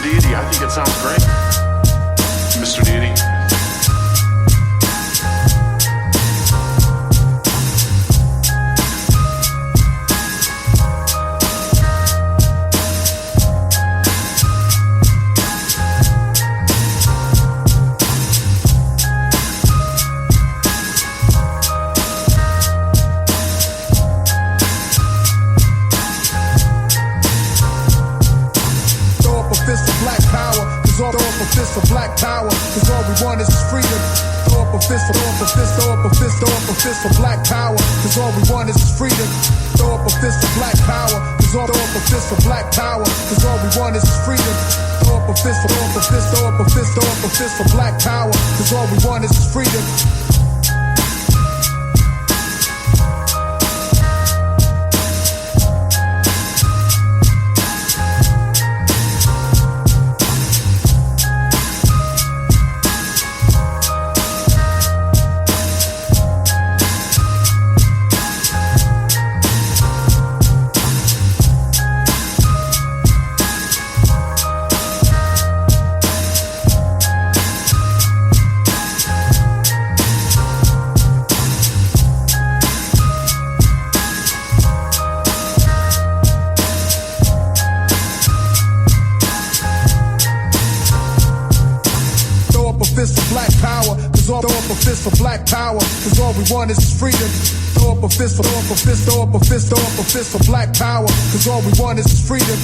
Deity, I think it sounds great. Mr. Deity. Fist of black power, cause all we want is freedom. Throw up a fist, throw up a fist, throw up a fist, throw up a fist of black power, cause all we want is freedom. Throw up a fist of black power, cause all throw up a fist of black power, cause all we want is freedom. Throw up a fist, throw up a fist, throw up a fist, throw up a fist of black power, cause all we want is freedom. For black power, cause all we want is freedom. Throw up a fist, throw up a fist, throw up a fist, throw up a fist for black power, cause all we want is freedom.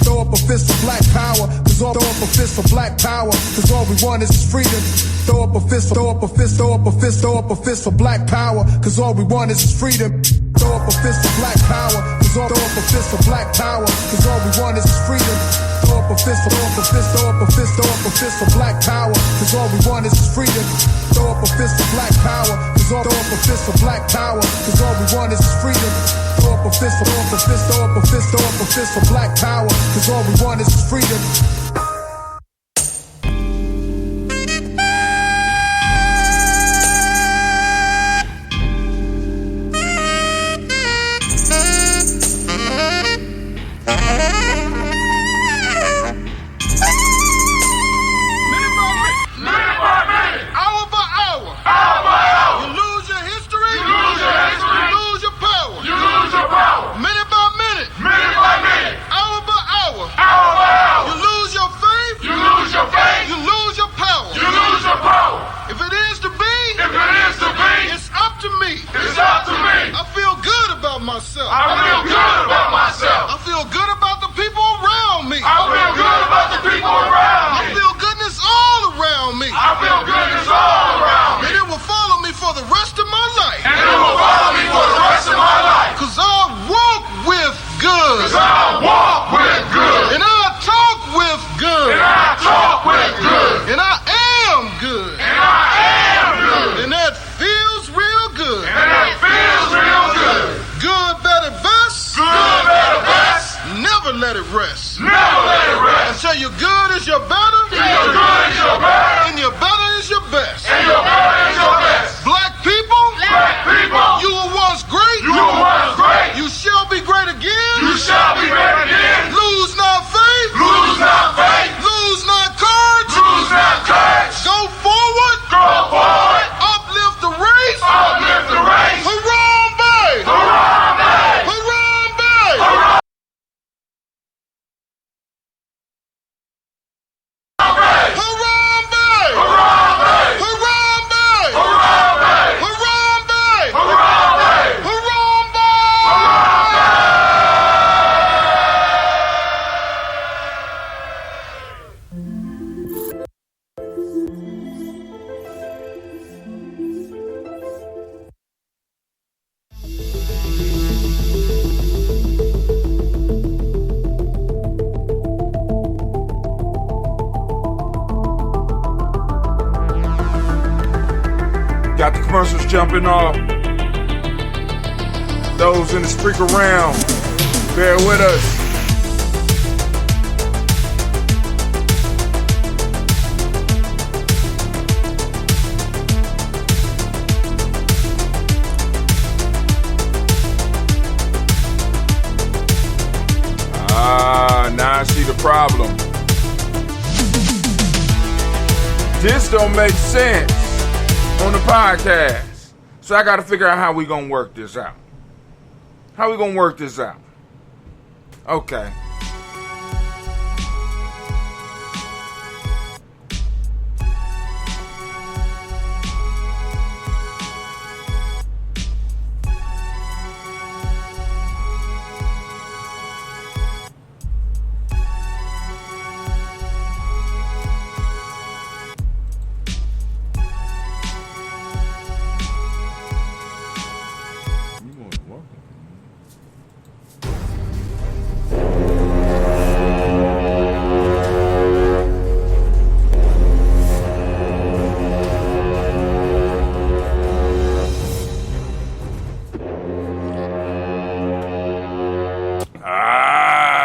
Throw up a fist for black power, cause all throw up a fist for black power, cause all we want is freedom. Throw up a fist, throw up a fist, throw up a fist, throw up a fist for black power, cause all we want is freedom. Throw up a fist for black power, cause all throw up a fist for black power, cause all we want is freedom. Throw up a fist, throw up a fist, throw up a fist, throw up a fist for black power, cause all we want is freedom. Throw up a fist for black power, cause all throw up a fist for black power, cause all we want is freedom. Throw up a fist, throw up a fist, throw up a fist, throw up a fist for black power, cause all we want is freedom. Got the commercials jumping off. Those in the speaker round, bear with us. Now I see the problem. This don't make sense on the podcast. So I gotta figure out how we gonna work this out. How we gonna work this out? Okay.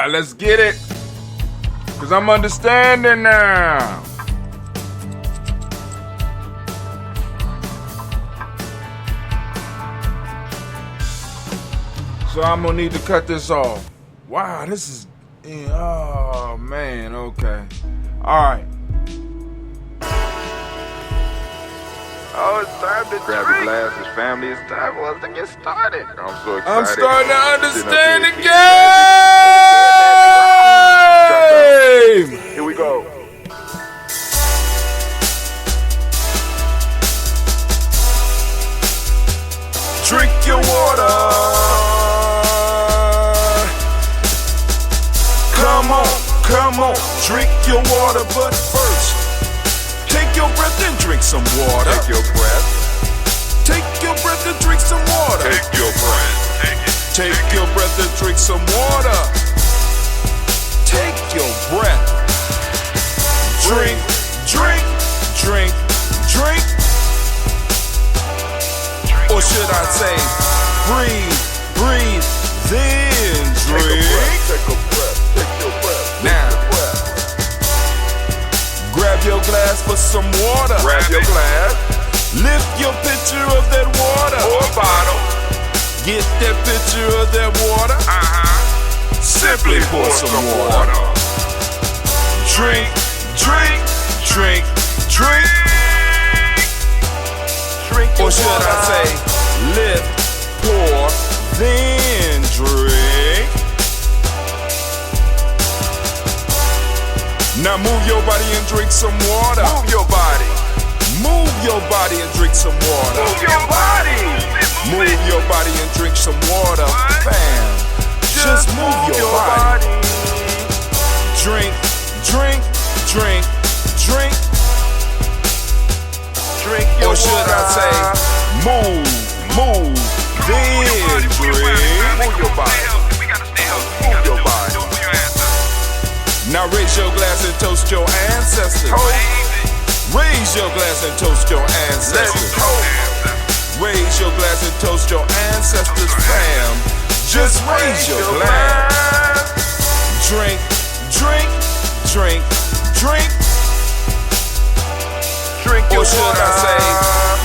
Let's get it. Because I'm understanding now. So I'm going to need to cut this off. Wow, this is... Oh, man. Okay. All right. Oh, it's time to grab your glasses, family. It's time for us to get started. I'm so excited. I'm starting to understand the game. Here we go. Drink your water. Come on, drink your water, but first, take your breath and drink some water. Take your breath. Take your breath and drink some water. Take your breath. Take your breath and drink some water. Take your breath. Drink, drink, drink, drink. Or should I say, breathe, breathe, then drink. Take a breath. Take your breath. Now, grab your glass for some water. Grab your glass. Lift your pitcher of that water. Or bottle. Get that pitcher of that water. Simply pour some water. Drink, drink, drink, drink. Drink. Or should I say, lift, pour, then drink. Now move your body and drink some water. Move your body. Move your body and drink some water. Move your body. Move your body and drink some water. Bam. Just move your body. Drink, drink, drink, drink. Drink your water. Or should I say, move, move, then drink. Move your body. Move your body. Now raise your glass and toast your ancestors. Raise your glass and toast your ancestors. Raise your glass and toast your ancestors, fam. Just raise your glass. Drink, drink, drink, drink. Drink your water. Or should I say,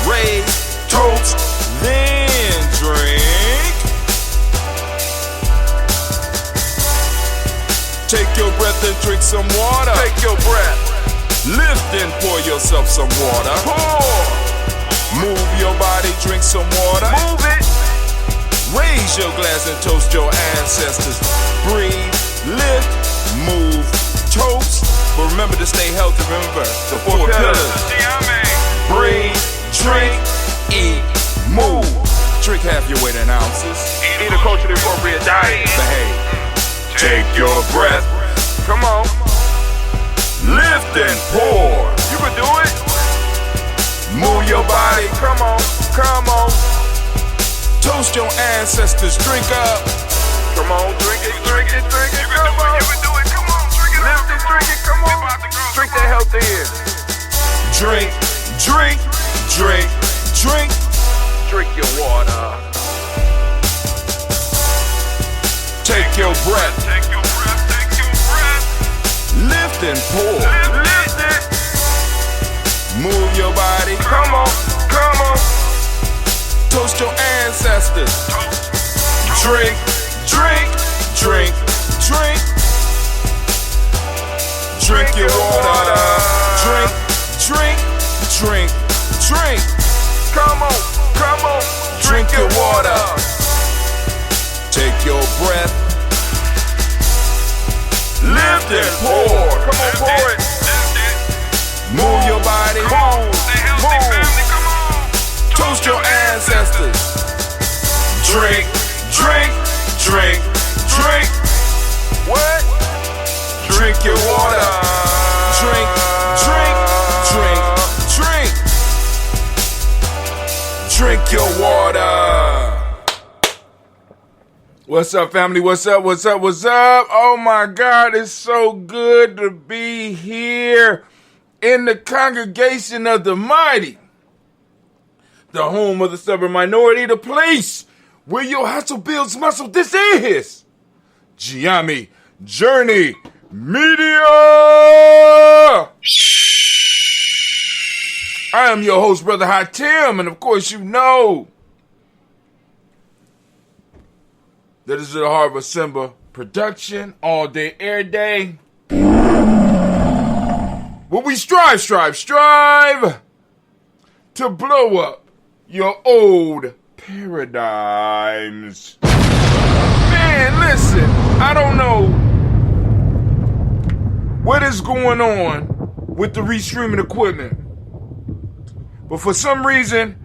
raise, toast, then drink. Take your breath and drink some water. Take your breath. Lift and pour yourself some water. Pour. Move your body, drink some water. Move it. Raise your glass and toast your ancestors. Breathe, lift, move, toast. But remember to stay healthy. Remember the four pillars. Breathe, drink, eat, move. Drink half your weight in ounces. Eat a culturally appropriate diet. Behave. Take your breath. Come on. Lift and pour. You can do it. Move your body. Come on. Come on. Toast your ancestors. Drink up. Come on. Drink it. Drink it. Drink it. Come on. You can do it. Come on. Drink it. Lift it. Drink it. Come on. Drink that health in. Drink. Drink. Drink. Drink. Drink your water. Take your breath. Take your breath. Take your breath. Lift and pour. Lift it. Move your body. Come on. Come on. Toast your ancestors. Drink. Drink. Drink. Drink. Drink your water. Drink. Drink. drink, drink. Come on, come on, drink your water. Take your breath. Lift and pour. Come on, pour it. Move your body. Move. Toast your ancestors. Drink, drink, drink, drink. What? Drink your water. Drink, drink, drink, drink. Drink your water. What's up, family? What's up? What's up? What's up? Oh my God, it's so good to be here in the congregation of the mighty, the home of the stubborn minority, the place where your hustle builds muscle. This is Gye-Nyame Journey Media. I am your host, Brother Hot Tim, and of course you know that this is a Harvard Simba production, all day, every day. Where we strive to blow up your old paradigms. Man, listen, I don't know what is going on with the restreaming equipment, but for some reason,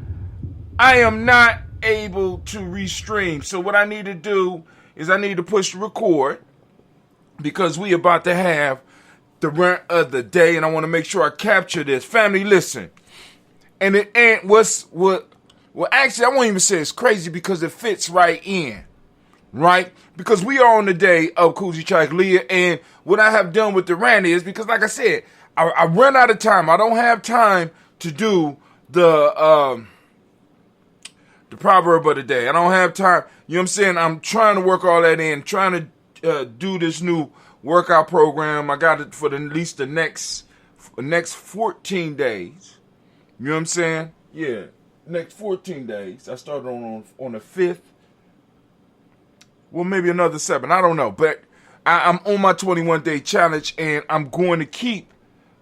I am not able to restream. So what I need to do is I need to push record because we about to have the rant of the day, and I want to make sure I capture this. Family, listen. And it ain't well, actually, I won't even say it's crazy because it fits right in. Right? Because we are on the day of Kujichagulia, and what I have done with the rant is, because like I said, I run out of time. I don't have time to do the proverb of the day. I don't have time. You know what I'm saying? I'm trying to work all that in, trying to do this new workout program. I got it for at least the next 14 days. You know what I'm saying? Yeah, next 14 days. I started on the 5th. Well, maybe another 7. I don't know. But I'm on my 21-day challenge, and I'm going to keep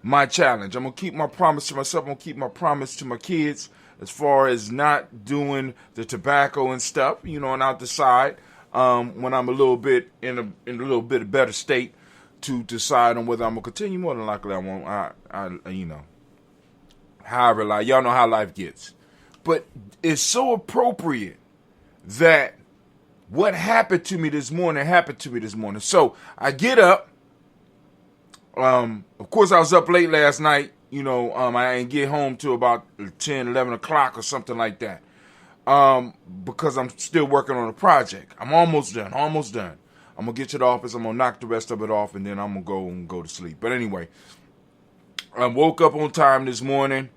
my challenge. I'm going to keep my promise to myself. I'm going to keep my promise to my kids as far as not doing the tobacco and stuff, you know, and I'll decide when I'm a little bit in a little bit of better state to decide on whether I'm going to continue. More than likely I won't. I you know, however, like, y'all know how life gets. But it's so appropriate that what happened to me this morning. So I get up. Of course, I was up late last night. You know, I didn't get home till about 10, 11 o'clock or something like that. Because I'm still working on a project. I'm almost done. I'm going to get to the office. I'm going to knock the rest of it off, and then I'm going to go to sleep. But anyway, I woke up on time this morning.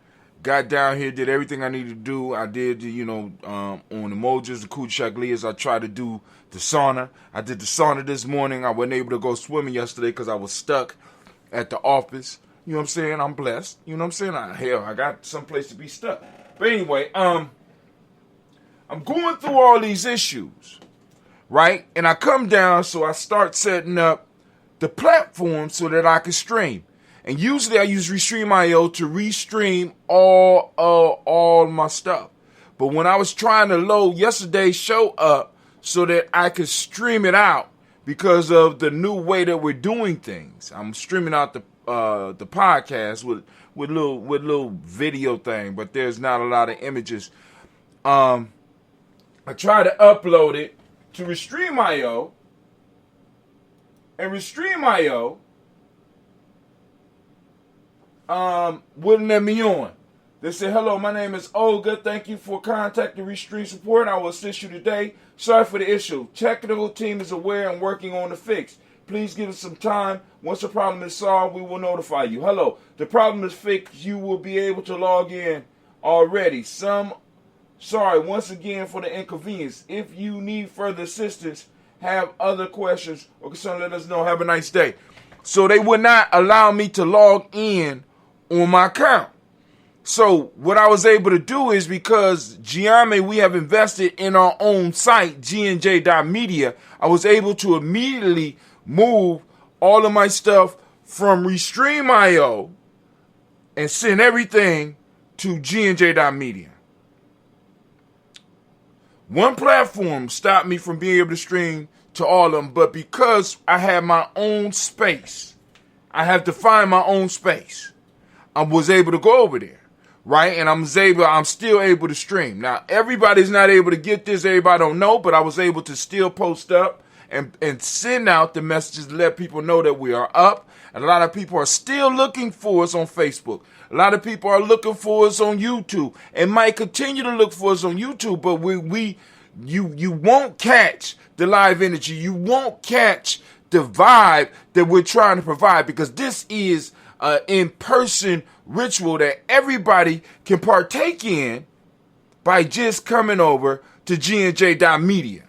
Got down here, did everything I needed to do. I did, you know, on emojis, the Kujichagulias, I tried to do the sauna. I did the sauna this morning. I wasn't able to go swimming yesterday because I was stuck at the office. You know what I'm saying? I'm blessed. You know what I'm saying? I got someplace to be stuck. But anyway, I'm going through all these issues, right? And I come down, so I start setting up the platform so that I can stream. And usually I use Restream.io to restream all my stuff. But when I was trying to load yesterday's show up so that I could stream it out because of the new way that we're doing things, I'm streaming out the podcast with little video thing, but there's not a lot of images. I tried to upload it to Restream.io, and Restream.io wouldn't let me on. They said, "Hello, my name is Olga. Thank you for contacting Restream Support. I will assist you today. Sorry for the issue. Technical team is aware and working on the fix. Please give us some time. Once the problem is solved, we will notify you. Hello, the problem is fixed. You will be able to log in already. Sorry once again for the inconvenience. If you need further assistance, have other questions or concern, let us know. Have a nice day." So they would not allow me to log in on my account. So what I was able to do is, because Gye-Nyame, we have invested in our own site, gnj.media, I was able to immediately move all of my stuff from Restream.io and send everything to Gye-Nyame. One platform stopped me from being able to stream to all of them, but because I have my own space, I have defined my own space, I was able to go over there, right? And I'm still able to stream. Now, everybody's not able to get this, everybody don't know, but I was able to still post up and send out the messages to let people know that we are up. And a lot of people are still looking for us on Facebook. A lot of people are looking for us on YouTube and might continue to look for us on YouTube, but you won't catch the live energy. You won't catch the vibe that we're trying to provide, because this is an in-person ritual that everybody can partake in by just coming over to Gye-Nyame.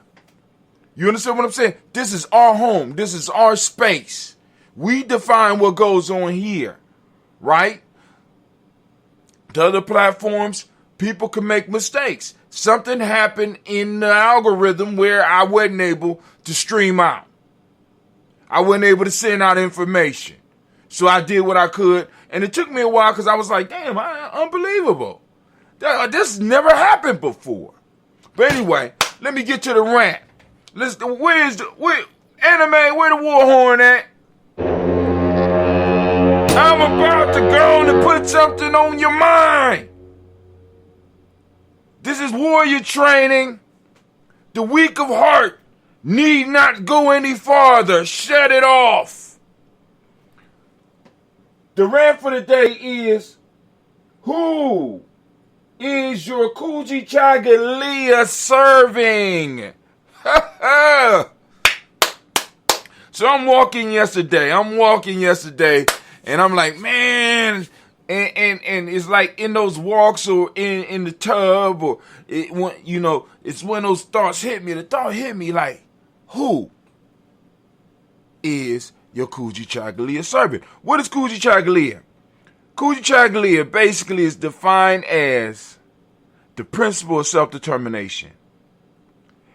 You understand what I'm saying? This is our home. This is our space. We define what goes on here, right? The other platforms, people can make mistakes. Something happened in the algorithm where I wasn't able to stream out. I wasn't able to send out information. So I did what I could, and it took me a while because I was like, damn, unbelievable. This never happened before. But anyway, let me get to the rant. Anime, where the war horn at? I'm about to go on and put something on your mind. This is warrior training. The weak of heart need not go any farther. Shut it off. The rant for the day is, who is your Kujichagulia serving? So I'm walking yesterday, and I'm like, man, and it's like in those walks or in the tub, or it's when those thoughts hit me. The thought hit me like, who is your Kujichagulia servant? What is Kujichagulia? Kujichagulia basically is defined as the principle of self-determination.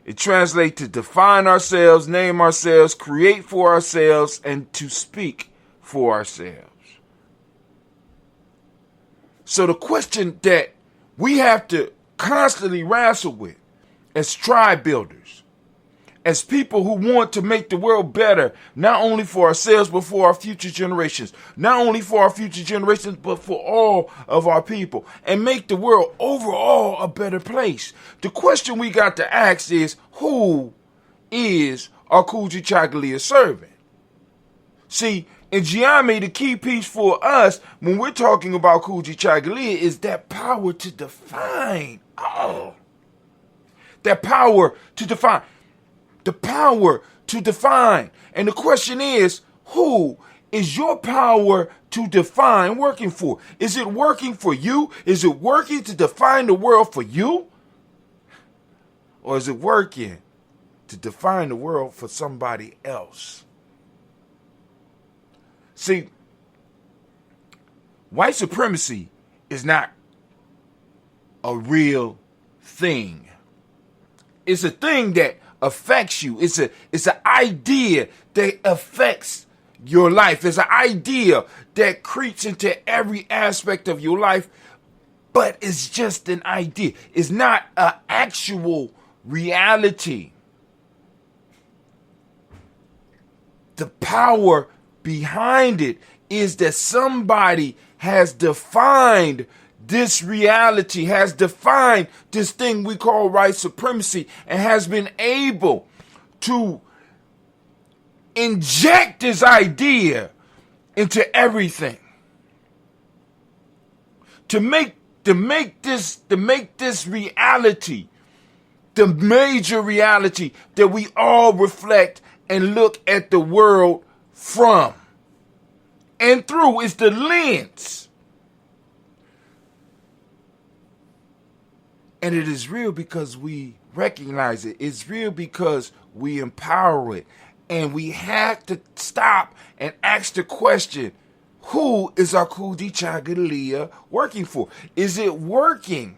It translates to define ourselves, name ourselves, create for ourselves, and to speak for ourselves. So the question that we have to constantly wrestle with as tribe builders, as people who want to make the world better, not only for ourselves, but for our future generations, not only for our future generations, but for all of our people, and make the world overall a better place. The question we got to ask is, who is our Kujichagulia servant? See, in Gye-Nyame, the key piece for us when we're talking about Kujichagulia is that power to define. That power to define. The power to define. And the question is, who is your power to define working for? Is it working for you? Is it working to define the world for you? Or is it working to define the world for somebody else? See, white supremacy is not a real thing. It's a thing that affects you. It's an idea that affects your life. It's an idea that creeps into every aspect of your life, but it's just an idea. It's not an actual reality. The power behind it is that somebody has defined this reality, has defined this thing we call white supremacy, and has been able to inject this idea into everything. To make this reality the major reality that we all reflect and look at the world from and through. Is the lens. And it is real because we recognize it. It's real because we empower it. And we have to stop and ask the question, who is our Kujichagulia working for? Is it working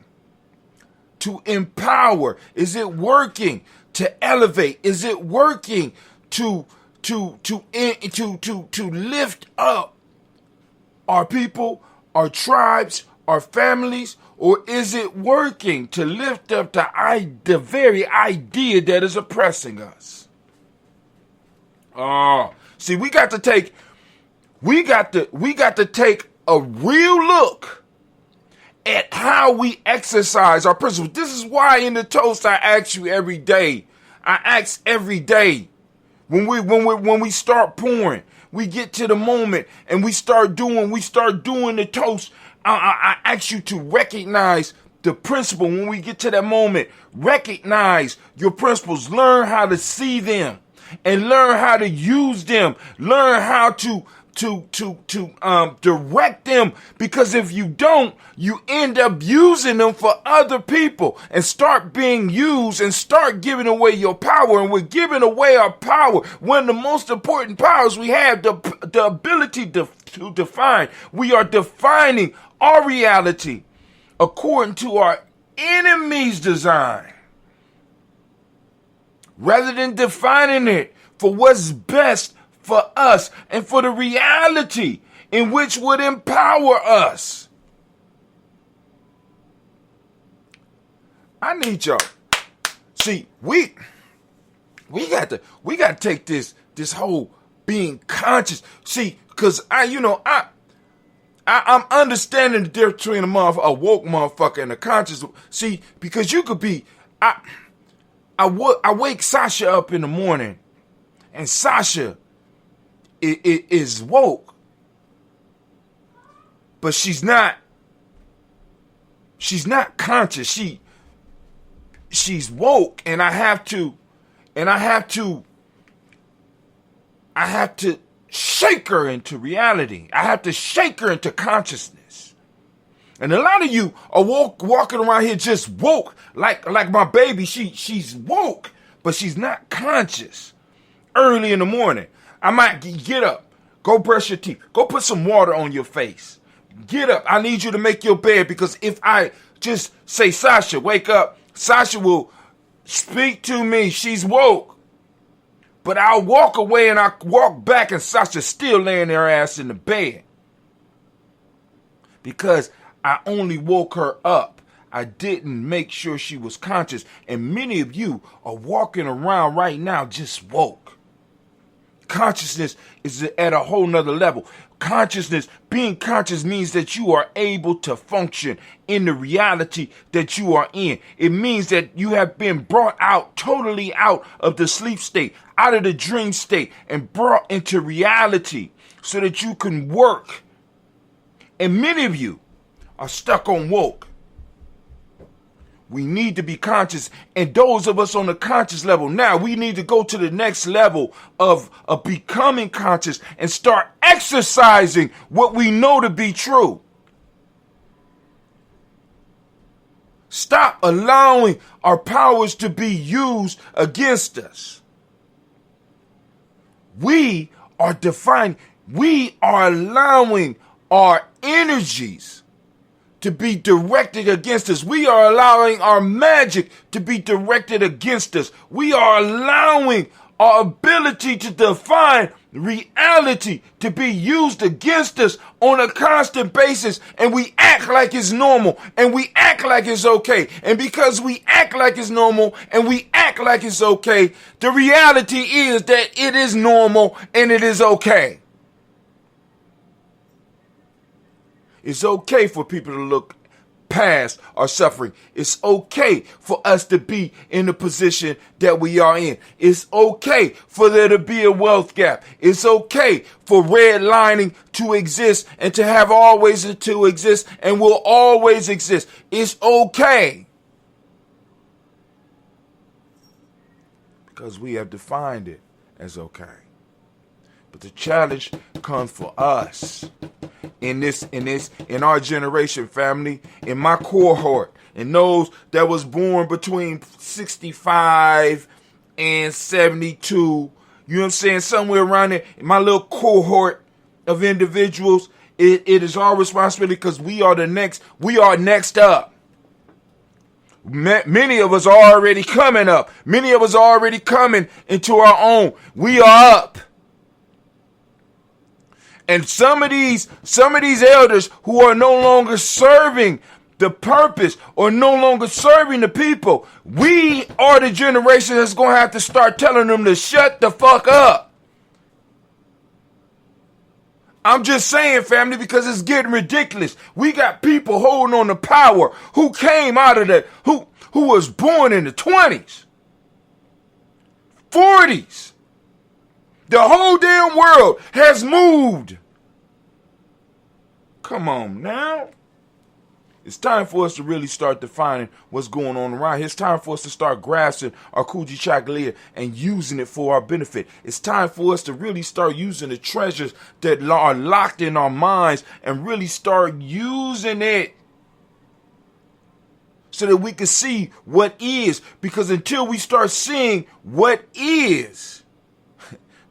to empower? Is it working to elevate? Is it working to lift up our people, our tribes, our families, or is it working to lift up the very idea that is oppressing us? See, we got to take a real look at how we exercise our principles. This is why in the toast I ask you every day. I ask every day when we start pouring, we get to the moment and we start doing the toast. I ask you to recognize the principle. When we get to that moment, recognize your principles. Learn how to see them and learn how to use them. Learn how to direct them, because if you don't, you end up using them for other people and start being used and start giving away your power. And we're giving away our power. One of the most important powers we have, the ability to define. We are defining our reality according to our enemy's design, rather than defining it for what's best for us and for the reality in which would empower us. I need y'all. See, we got to take this whole being conscious. See, because I'm understanding the difference between a woke motherfucker and a conscious. See, because you could be, I wake Sasha up in the morning, and Sasha is woke, but she's not conscious. She's woke, and I have to shake her into reality. I have to shake her into consciousness. And a lot of you are walking around here just woke, like my baby. She's woke, but she's not conscious. Early in the morning, I might get up, go brush your teeth, go put some water on your face. Get up. I need you to make your bed, because if I just say, Sasha, wake up, Sasha will speak to me. She's woke. But I'll walk away and I walk back and Sasha's still laying her ass in the bed. Because I only woke her up. I didn't make sure she was conscious. And many of you are walking around right now just woke. Consciousness is at a whole nother level. Being conscious means that you are able to function in the reality that you are in. It means that you have been brought totally out of the sleep state, out of the dream state, and brought into reality so that you can work. And many of you are stuck on woke. We need to be conscious, and those of us on the conscious level, now we need to go to the next level of becoming conscious and start exercising what we know to be true. Stop allowing our powers to be used against us. We are allowing our energies to be directed against us. We are allowing our magic to be directed against us. We are allowing our ability to define reality to be used against us on a constant basis, and we act like it's normal, and we act like it's okay. And because we act like it's normal and we act like it's okay, the reality is that it is normal and it is okay. It's okay for people to look past our suffering. It's okay for us to be in the position that we are in. It's okay for there to be a wealth gap. It's okay for redlining to exist and to have always to exist and will always exist. It's okay. Because we have defined it as okay. But the challenge comes for us. In our generation, family, in my cohort, and those that was born between 65 and 72, you know what I'm saying, somewhere around there, in my little cohort of individuals, it is our responsibility, because we are next up. Many of us are already coming up. Many of us are already coming into our own. We are up. And some of these elders who are no longer serving the purpose or no longer serving the people, we are the generation that's going to have to start telling them to shut the fuck up. I'm just saying, family, because it's getting ridiculous. We got people holding on to power who came out of who was born in the 20s, 40s. The whole damn world has moved. Come on now. It's time for us to really start defining what's going on around here. It's time for us to start grasping our Kujichagulia and using it for our benefit. It's time for us to really start using the treasures that are locked in our minds and really start using it so that we can see what is. Because until we start seeing what is,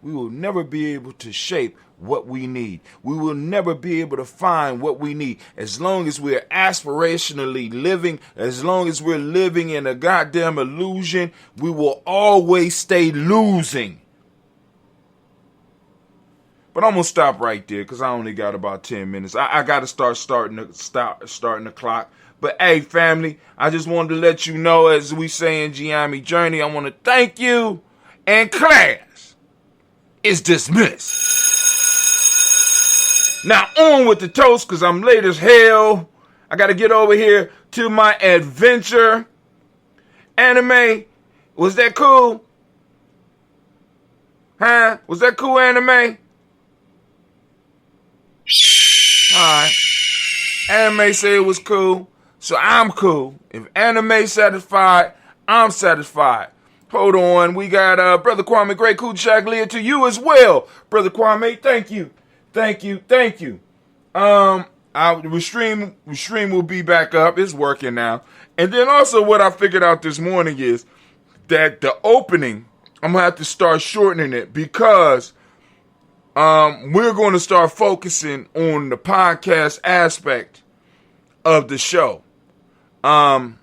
we will never be able to shape what we need. We will never be able to find what we need. As long as we're aspirationally living, as long as we're living in a goddamn illusion, we will always stay losing. But I'm gonna stop right there because I only got about 10 minutes. I gotta starting the clock. But hey, family, I just wanted to let you know, as we say in Gye-Nyame Journey, I want to thank you, and class is dismissed. Now on with the toast, because I'm late as hell. I got to get over here to my adventure. Anime, was that cool? Huh? Was that cool, anime? Alright. Anime said it was cool, so I'm cool. If anime satisfied, I'm satisfied. Hold on, we got Brother Kwame, great Kujichagulia to you as well. Brother Kwame, thank you. Thank you. The stream will be back up. It's working now. And then also what I figured out this morning is that the opening, I'm gonna have to start shortening it because we're going to start focusing on the podcast aspect of the show. And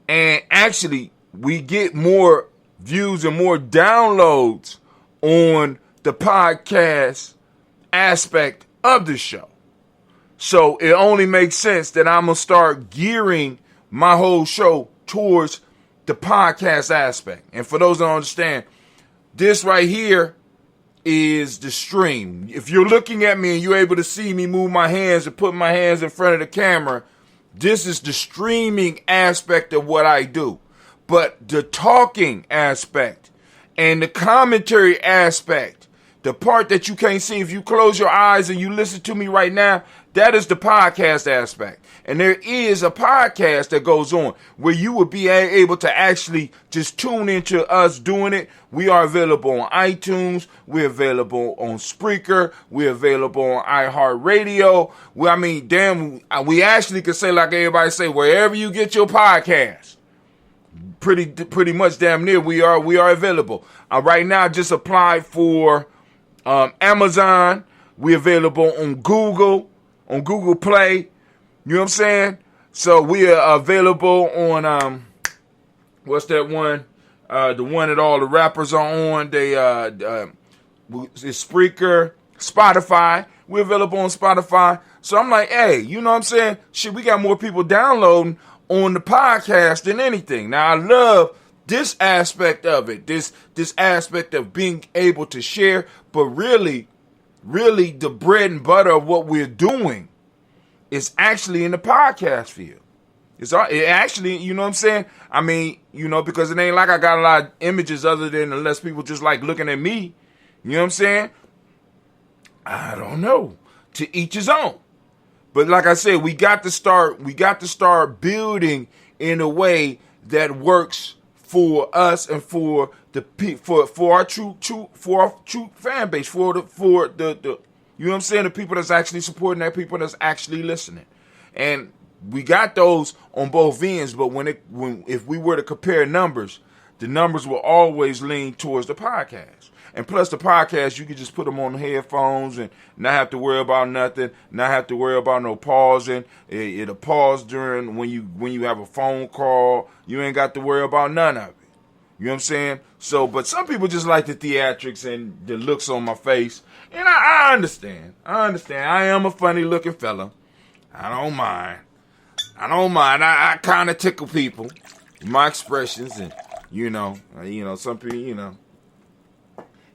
actually, we get more views and more downloads on the podcast aspect of the show. So it only makes sense that I'm going to start gearing my whole show towards the podcast aspect. And for those that don't understand, this right here is the stream. If you're looking at me and you're able to see me move my hands and put my hands in front of the camera, this is the streaming aspect of what I do. But the talking aspect and the commentary aspect, the part that you can't see, if you close your eyes and you listen to me right now, that is the podcast aspect. And there is a podcast that goes on where you would be able to actually just tune into us doing it. We are available on iTunes. We're available on Spreaker. We're available on iHeartRadio. We actually could say, like everybody say, wherever you get your podcast. Pretty much damn near we are available. Right now, I just applied for Amazon. We're available on Google Play. You know what I'm saying? So we are available on what's that one? The one that all the rappers are on. It's Spreaker, Spotify. We're available on Spotify. So I'm like, hey, you know what I'm saying? Shit, we got more people downloading on the podcast than anything. Now I love this aspect of it, this aspect of being able to share, but really the bread and butter of what we're doing is actually in the podcast field. It actually, you know what I'm saying? I mean, because it ain't like I got a lot of images other than unless people just like looking at me. You know what I'm saying? I don't know. To each his own. But like I said, we got to start building in a way that works for us and for our true fan base, for the you know what I'm saying, the people that's actually supporting, that people that's actually listening. And we got those on both ends, but if we were to compare numbers, the numbers will always lean towards the podcast. And plus the podcast, you can just put them on headphones and not have to worry about nothing, not have to worry about no pausing. It'll pause during when you have a phone call. You ain't got to worry about none of it. You know what I'm saying? So, but some people just like the theatrics and the looks on my face. And I understand. I am a funny looking fella. I don't mind. I kind of tickle people with my expressions, and some people,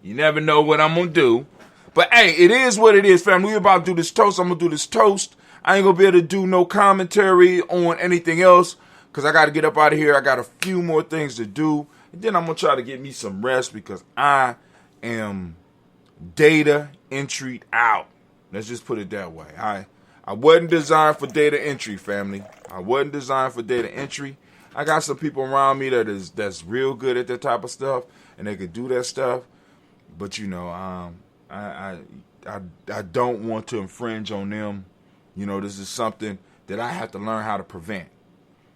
you never know what I'm gonna do. But hey, it is what it is, family. We about to do this toast. I'm gonna do this toast. I ain't gonna be able to do no commentary on anything else because I got to get up out of here. I got a few more things to do, and then I'm gonna try to get me some rest because I am data entry out. Let's just put it that way. I wasn't designed for data entry, family. I wasn't designed for data entry. I got some people around me that's real good at that type of stuff, and they could do that stuff. But I don't want to infringe on them. This is something that I have to learn how to prevent.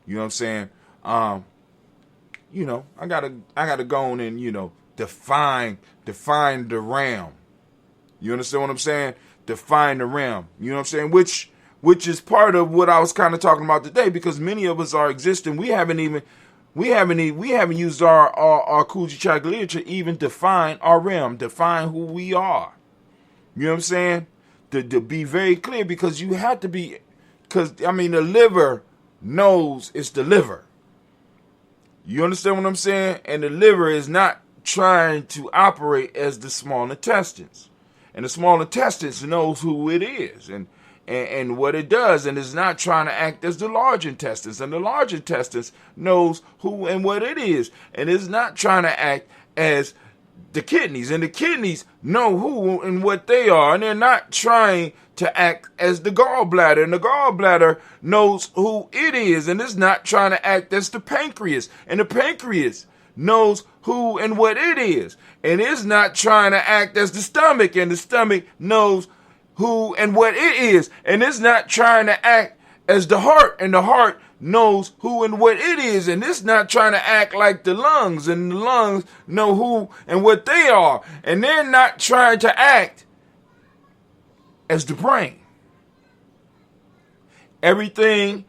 You know what I'm saying? I gotta go on and define the realm. You understand what I'm saying? Define the realm. You know what I'm saying? Which is part of what I was kind of talking about today, because many of us are existing. We haven't used our Kujichagulia to even define our realm, define who we are. You know what I'm saying? To be very clear, because you have to be, because the liver knows it's the liver. You understand what I'm saying? And the liver is not trying to operate as the small intestines. And the small intestines knows who it is and what it does, and is not trying to act as the large intestines. And the large intestines knows who and what it is, and is not trying to act as the kidneys. And the kidneys know who and what they are, and they're not trying to act as the gallbladder. And the gallbladder knows who it is, and is not trying to act as the pancreas. And the pancreas knows who and what it is, and is not trying to act as the stomach. And the stomach knows who and what it is, and is not trying to act as the heart. And the heart knows who and what it is, and it's not trying to act like the lungs. And the lungs know who and what they are, and they're not trying to act as the brain. Everything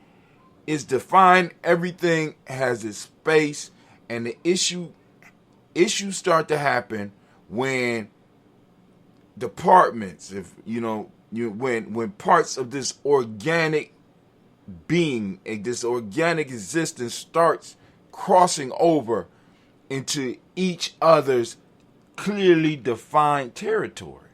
is defined. Everything has its space. And the issues start to happen when departments, when parts of this organic being, this organic existence starts crossing over into each other's clearly defined territory.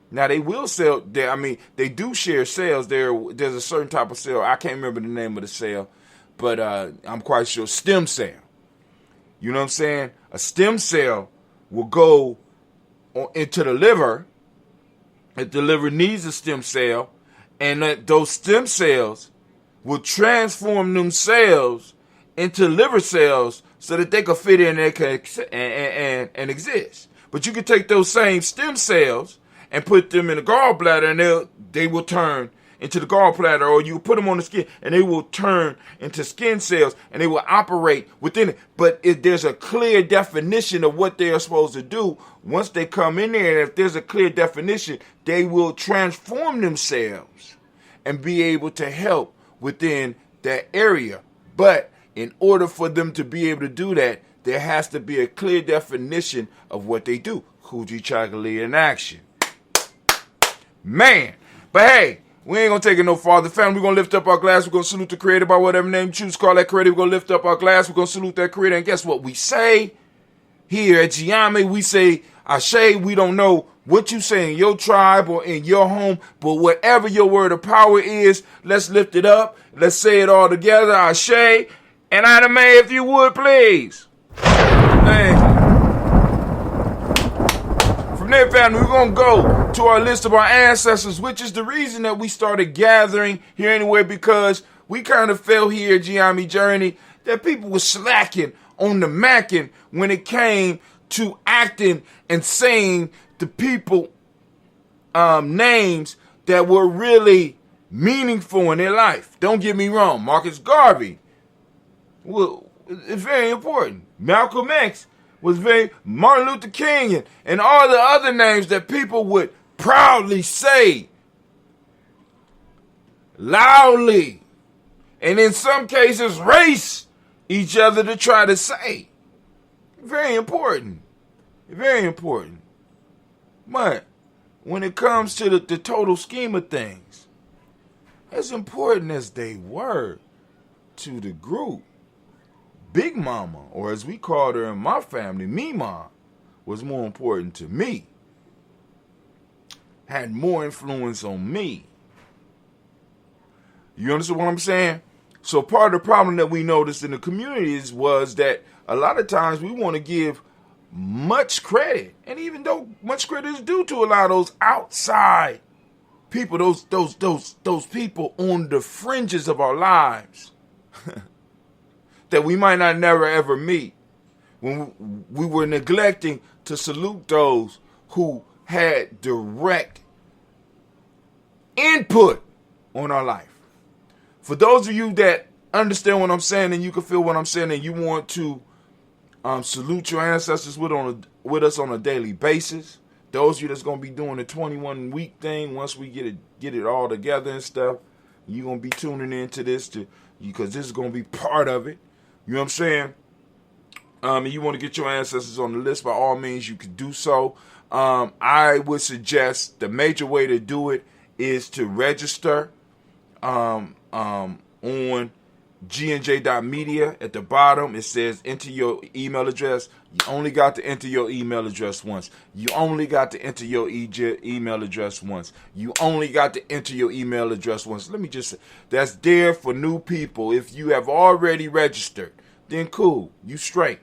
Now they will sell. They do share cells. There's a certain type of cell. I can't remember the name of the cell, but I'm quite sure stem cell. You know what I'm saying? A stem cell will go into the liver. If the liver needs a stem cell, and those stem cells will transform themselves into liver cells so that they can fit in and exist. But you can take those same stem cells and put them in the gallbladder, and they will turn into the gallbladder, or you put them on the skin and they will turn into skin cells, and they will operate within it. But if there's a clear definition of what they are supposed to do, once they come in there, and if there's a clear definition, they will transform themselves and be able to help within that area. But in order for them to be able to do that, there has to be a clear definition of what they do. Kujichagulia in action. Man. But hey, we ain't gonna take it no farther. Family, we're gonna lift up our glass. We're gonna salute the creator by whatever name you choose to call that creator. We're gonna lift up our glass. We're gonna salute that creator. And guess what we say here at Gye-Nyame? We say Ashe. We don't know what you say in your tribe or in your home, but whatever your word of power is, let's lift it up. Let's say it all together. Ashe and Anime, if you would, please. Man. From there, family, we're going to go to our list of our ancestors, which is the reason that we started gathering here anyway, because we kind of felt here at Gye-Nyame Journey that people were slacking on the macking when it came to acting and saying the people names that were really meaningful in their life. Don't get me wrong, Marcus Garvey, well, it's very important. Malcolm X was Martin Luther King, and all the other names that people would proudly say loudly, and in some cases race each other to try to say. Very important. Very important. But when it comes to the total scheme of things, as important as they were to the group, Big Mama, or as we called her in my family, Mima, was more important to me. Had more influence on me. You understand what I'm saying? So part of the problem that we noticed in the communities was that a lot of times we want to give much credit, and even though much credit is due to a lot of those outside people, those people on the fringes of our lives that we might not never ever meet, when we were neglecting to salute those who had direct input on our life. For those of you that understand what I'm saying and you can feel what I'm saying and you want to salute your ancestors with us on a daily basis, those of you that's going to be doing the 21-week thing, once we get it all together and stuff, you're going to be tuning into this because this is going to be part of it. You know what I'm saying? And you want to get your ancestors on the list, by all means, you can do so. I would suggest the major way to do it is to register on gnj.media. At the bottom, it says enter your email address. You only got to enter your email address once. You only got to enter your email address once. You only got to enter your email address once. Let me just say, that's there for new people. If you have already registered, then cool, you straight.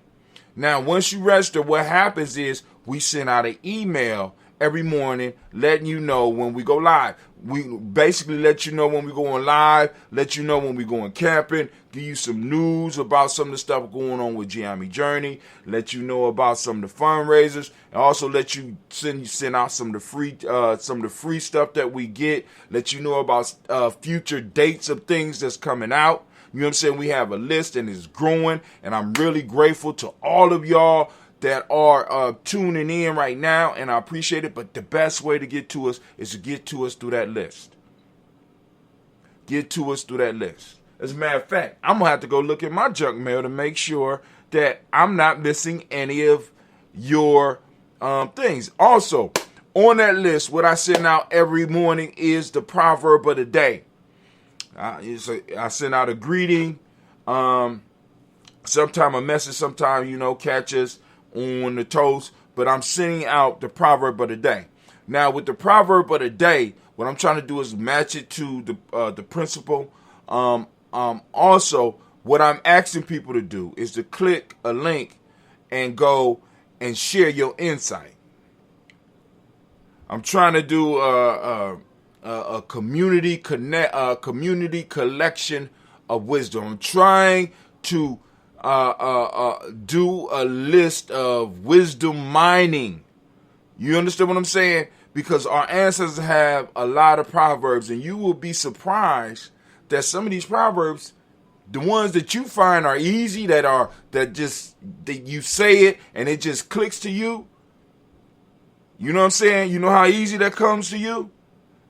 Now, once you register, what happens is we send out an email every morning letting you know when we go live. We basically let you know when we're going live, let you know when we're going camping, give you some news about some of the stuff going on with Gye-Nyame Journey, let you know about some of the fundraisers, and also let you send out some of the free stuff that we get, let you know about future dates of things that's coming out. You know what I'm saying? We have a list and it's growing, and I'm really grateful to all of y'all that are tuning in right now, and I appreciate it. But the best way to get to us is to get to us through that list. Get to us through that list. As a matter of fact, I'm going to have to go look at my junk mail to make sure that I'm not missing any of your things. Also, on that list, what I send out every morning is the proverb of the day. I send out a greeting, sometime a message, sometime, catch us on the toast, but I'm sending out the proverb of the day. Now, with the proverb of the day, what I'm trying to do is match it to the principle. Also, what I'm asking people to do is to click a link and go and share your insight. I'm trying to do a community collection of wisdom. I'm trying to do a list of wisdom mining. You understand what I'm saying? Because our ancestors have a lot of proverbs, and you will be surprised that some of these proverbs, the ones that you find are easy, that you say it and it just clicks to you. You know what I'm saying? You know how easy that comes to you?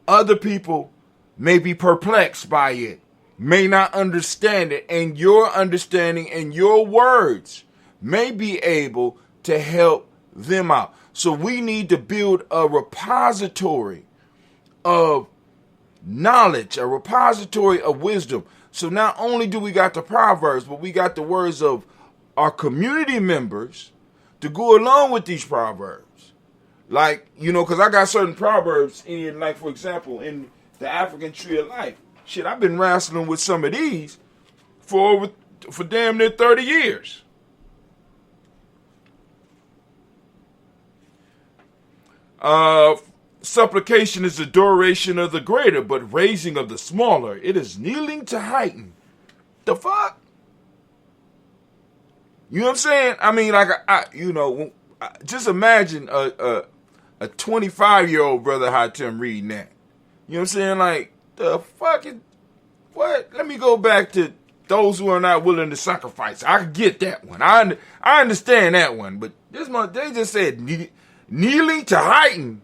Other people may be perplexed by it, may not understand it, and your understanding and your words may be able to help them out. So we need to build a repository of knowledge, a repository of wisdom. So not only do we got the proverbs, but we got the words of our community members to go along with these proverbs. Like, because I got certain proverbs in, like, for example, in the African Tree of Life. Shit, I've been wrestling with some of these for damn near 30 years. Supplication is the adoration of the greater, but raising of the smaller. It is kneeling to heighten. The fuck? You know what I'm saying? I mean, like, just imagine a 25-year-old brother Hatem reading that. You know what I'm saying? Like, the fucking, what? Let me go back to those who are not willing to sacrifice. I get that one. I understand that one. But they just said kneeling to heighten.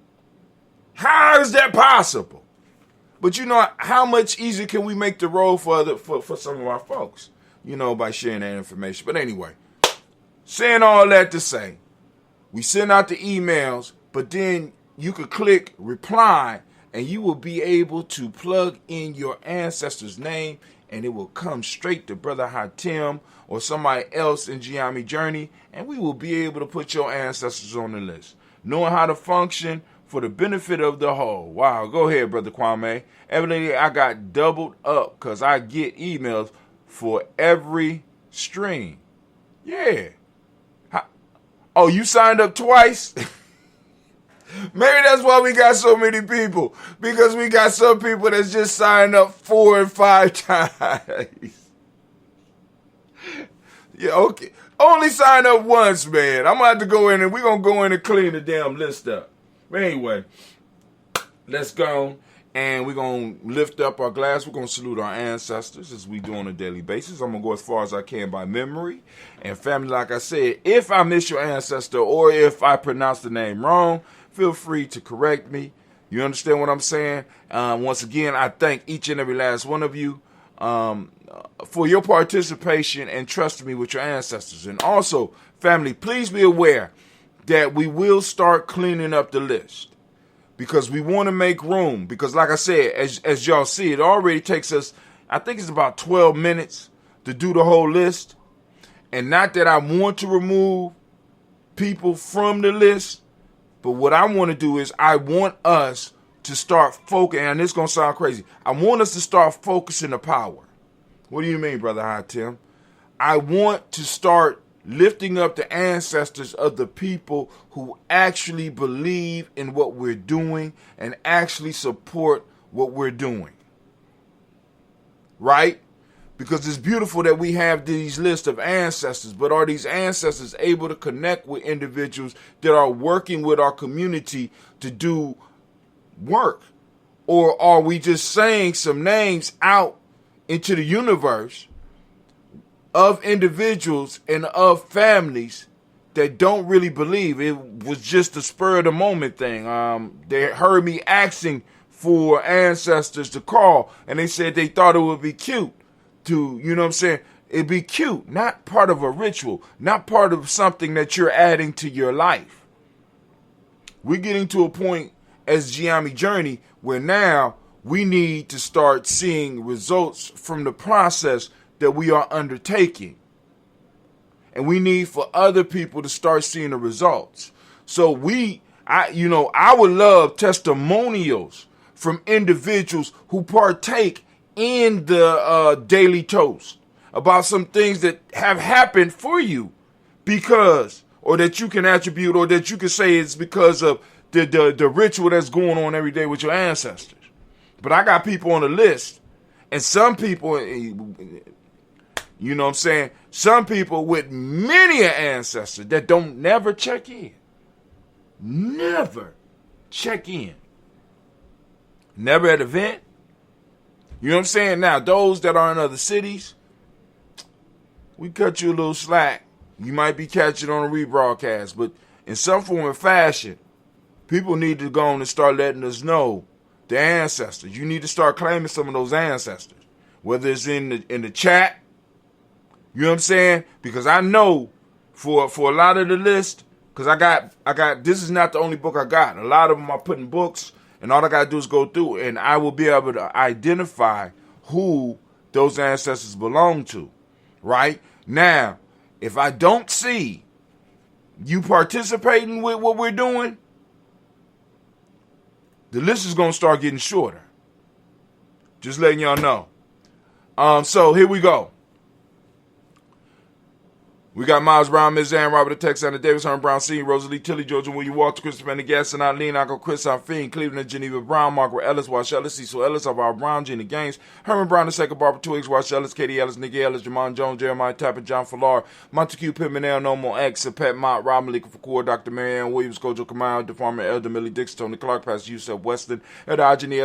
How is that possible? But how much easier can we make the road for some of our folks? By sharing that information. But anyway, saying all that to say, we send out the emails, but then you could click reply and you will be able to plug in your ancestor's name and it will come straight to Brother Hatim or somebody else in Gye-Nyame Journey, and we will be able to put your ancestors on the list. Knowing how to function for the benefit of the whole. Wow, go ahead, Brother Kwame. Evidently, I got doubled up because I get emails for every stream. Yeah. Oh, you signed up twice? Maybe that's why we got so many people. Because we got some people that's just signed up 4 and 5 times. Yeah, okay. Only sign up once, man. I'm going to have to go in and we're going to go in and clean the damn list up. But anyway, let's go. And we're going to lift up our glass. We're going to salute our ancestors as we do on a daily basis. I'm going to go as far as I can by memory. And family, like I said, if I miss your ancestor or if I pronounce the name wrong, feel free to correct me. You understand what I'm saying? Once again, I thank each and every last one of you for your participation and trusting me with your ancestors. And also, family, please be aware that we will start cleaning up the list. Because we want to make room. Because like I said, as y'all see, it already takes us, I think it's about 12 minutes to do the whole list. And not that I want to remove people from the list, but what I want to do is I want us to start focusing, and this is going to sound crazy, I want us to start focusing the power. What do you mean, Brother Hatim? I want to start lifting up the ancestors of the people who actually believe in what we're doing and actually support what we're doing. Right? Because it's beautiful that we have these lists of ancestors, but are these ancestors able to connect with individuals that are working with our community to do work? Or are we just saying some names out into the universe of individuals and of families that don't really believe? It was just a spur of the moment thing. They heard me asking for ancestors to call, and they said they thought it would be cute to, you know what I'm saying? It'd be cute, not part of a ritual, not part of something that you're adding to your life. We're getting to a point as Gye-Nyame Journey where now we need to start seeing results from the process that we are undertaking. And we need for other people to start seeing the results. So I would love testimonials from individuals who partake in the daily toast about some things that have happened for you because, or that you can attribute, or that you can say it's because of the ritual that's going on every day with your ancestors. But I got people on the list, and some people, you know what I'm saying, some people with many ancestors that don't never check in. Never check in. Never at an event. You know what I'm saying? Now, those that are in other cities, we cut you a little slack. You might be catching on a rebroadcast, but in some form or fashion, people need to go on and start letting us know the ancestors. You need to start claiming some of those ancestors, whether it's in the chat. You know what I'm saying? Because I know for a lot of the list, because I got this is not the only book I got. A lot of them are putting books, and all I got to do is go through, and I will be able to identify who those ancestors belong to. Right? Now, if I don't see you participating with what we're doing, the list is going to start getting shorter. Just letting y'all know. So here we go. We got Miles Brown, Ms. Ann, Robert the Texan, Davis, Herman Brown, Sr., Rosalie Tilly, Georgia, William Walter, Christopher Pendergast, Eileen, Uncle Chris, Fiend, Cleveland, Geneva Brown, Margaret Ellis, Wash Ellis, Cecil Ellis, Alvaro Brown, Gina Gaines, Herman Brown II, Barbara Twiggs, Wash Ellis, Katie Ellis, Nikki Ellis, Jamon Jones, Jeremiah Tappan, John Fallar, Montague Pimenel, Nomo X, Pat Mott, Rob Malika Fakour, Dr. Marianne Williams, Kojo Kamal, DeFarmer, Elder Millie Dix, Tony Clark, Pastor Yusef Weston, Elder Ajani,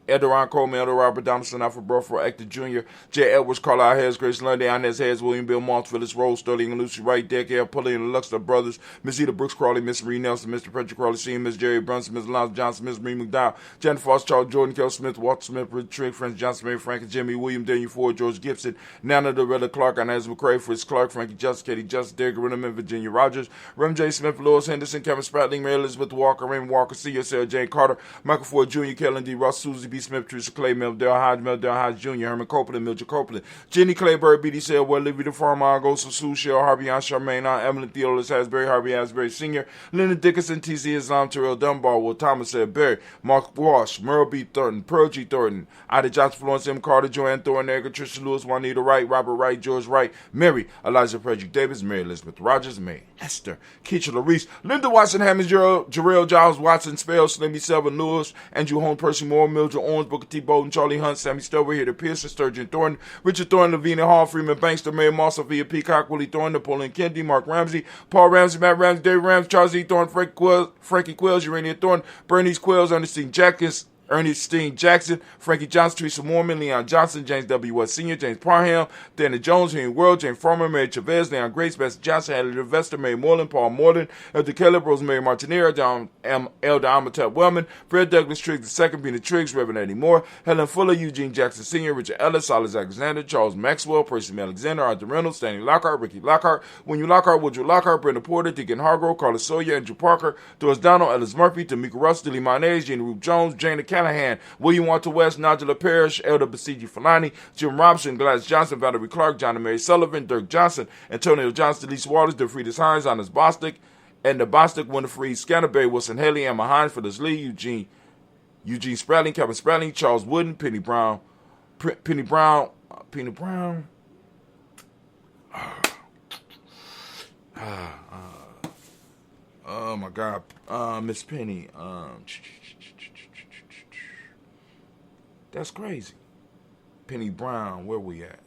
Elder Ron Coleman, Elder Robert Donaldson, Alfred Brofro, Hector Jr., J. Edwards, Carlisle Harris, Grace Lundy, Inez Harris, William Bill Moss, Phyllis Rose, Sterling and Lucy Wright, Decade, Pulley and the Luxor Brothers, Miss Eda Brooks Crawley, Miss Marie Nelson, Mr. Patrick Crawley Sr., Miss Jerry Brunson, Miss Alonzo Johnson, Miss Marie McDowell, Janet Foster, Charles Jordan, Kel Smith, Walter Smith, Richard Trigg, Francis Johnson, Mary Frank, Jimmy William, Daniel Ford, George Gibson, Nana Doretta Clark, Inez McCrae, Fritz Clark, Frankie Justice, Katie Justice, Derek Rinneman, Virginia Rogers, Rem J. Smith, Lewis Henderson, Kevin Spratling, Mary Elizabeth Walker, Raymond Walker Sr., Sarah Jane Carter, Michael Ford Jr., Kellen D. Ross, Susie B. Smith, Teresa Clay, Mel Dale Hodge Jr., Herman Copeland, Mildred Copeland, Jenny Clayburg, B.D. Sale, Livy the Farmer, Gosa, Sue, Shell, Harvey, Aunt Charmaine, Aunt Evelyn, Theodolus Hasbury, Harvey Asbury Sr., Leonard Dickinson, T.C. Islam, Terrell Dunbar, Will Thomas Ed Berry, Mark Walsh, Merle B. Thornton, Pearl G. Thornton, Ida Johnson, Florence M. Carter, Joanne Thornton, Tricia Lewis, Juanita Wright, Robert Wright, George Wright, Mary, Elijah Frederick Davis, Mary Elizabeth Rogers, Mary Esther, Keisha Larice, Linda Watson, Hammond, Jarrell Giles, Watson, Spell, Slimmy Selvin Lewis, Andrew Holmes, Percy Moore, Mildred Owens, Booker T. Bolton, Charlie Hunt, Sammy Stover, Hitter Pearson, Sturgeon Thornton, Richard Thornton, Lavina Hall, Freeman Bankster, Mary Moss, Sophia Peacock, Willie Thornton, Napoleon Kennedy, Mark Ramsey, Paul Ramsey, Matt Ramsey, Dave Ramsey, Charles E. Thornton, Frankie Quills, Urania Thornton, Bernice Quills, Ernestine Jackson, Frankie Johnson, Teresa Mormon, Leon Johnson, James W. West Sr., James Parham, Danny Jones, Henry World, James Farmer, Mary Chavez, Leon Grace, Betsy Johnson, Hadley Investor, Mary Moreland, Paul Morden, Elder Caleb, Rosemary Martinera, Elder Amatep Wellman, Fred Douglas Triggs II, Bina Triggs, Reverend Eddie Moore, Helen Fuller, Eugene Jackson Sr., Richard Ellis, Silas Alexander, Charles Maxwell, Percy Alexander, Arthur Reynolds, Stanley Lockhart, Ricky Lockhart, William Lockhart, Woodrow Lockhart, Brenda Porter, Deacon Hargrove, Carlos Sawyer, Andrew Parker, Doris Donald, Ellis Murphy, Tamika Russ, Dilly Mayonnaise, Jenny Ruth Jones, Jana Callahan, William Walter West, Nigella Parrish, Elder Basiji Falani, Jim Robson, Gladys Johnson, Valerie Clark, John and Mary Sullivan, Dirk Johnson, Antonio Johnson, Lisa Waters, DeFridas Hines, Honest Bostic, and the Bostic, Winifred, Scanterberry, Wilson Haley, Emma Hines, Phyllis Lee, Eugene Spradling, Kevin Spradling, Charles Wooden, Penny Brown. Oh my God, Miss Penny. That's crazy. Penny Brown, where we at?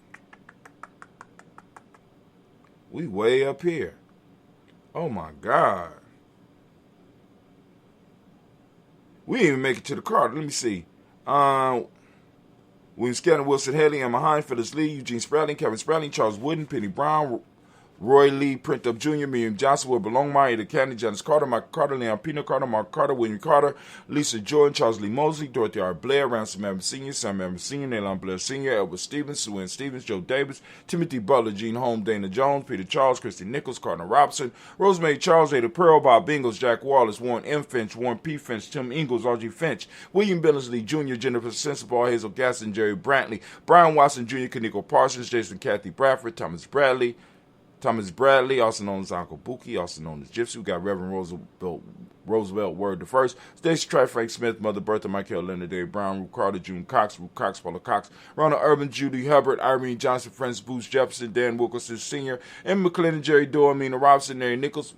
We way up here. Oh my God. We didn't even make it to the card. Let me see. William Scanlon, Wilson Haley, Emma Hines, Phyllis Lee, Eugene Spradling, Kevin Spradling, Charles Wooden, Penny Brown, Roy Lee, Print Up Jr., Miriam Johnson, Will Belongmeyer, Ada Candy, Janice Carter, Michael Carter, Leon Pino Carter, Mark Carter, William Carter, Lisa Jordan, Charles Lee Mosley, Dorothy R. Blair, Ransom Evans Sr., Sam Evans Sr., Nayland Blair Sr., Edward Stevens, Sue Ann Stevens, Joe Davis, Timothy Butler, Gene Holmes, Dana Jones, Peter Charles, Christy Nichols, Cardinal Robinson, Rosemary Charles, Ada Pearl, Bob Bingles, Jack Wallace, Warren M. Finch, Warren P. Finch, Tim Ingalls, R.G. Finch, William Billingsley Jr., Jennifer Sensible, Hazel Gaston, Jerry Brantley, Brian Watson Jr., Kaniko Parsons, Jason Kathy Bradford, Thomas Bradley, also known as Uncle Buki, also known as Gypsy. We got Reverend Roosevelt Word the First, Stacey Tribe, Frank Smith, Mother Bertha, Michael Leonard, Dave Brown, Ruth Carter, June Cox, Ruth Cox, Paula Cox, Ronald Urban, Judy Hubbard, Irene Johnson, Francis Booth Jefferson, Dan Wilkerson Sr., Emma McClendon, Jerry Doyle, Amina Robinson, Mary Nichols,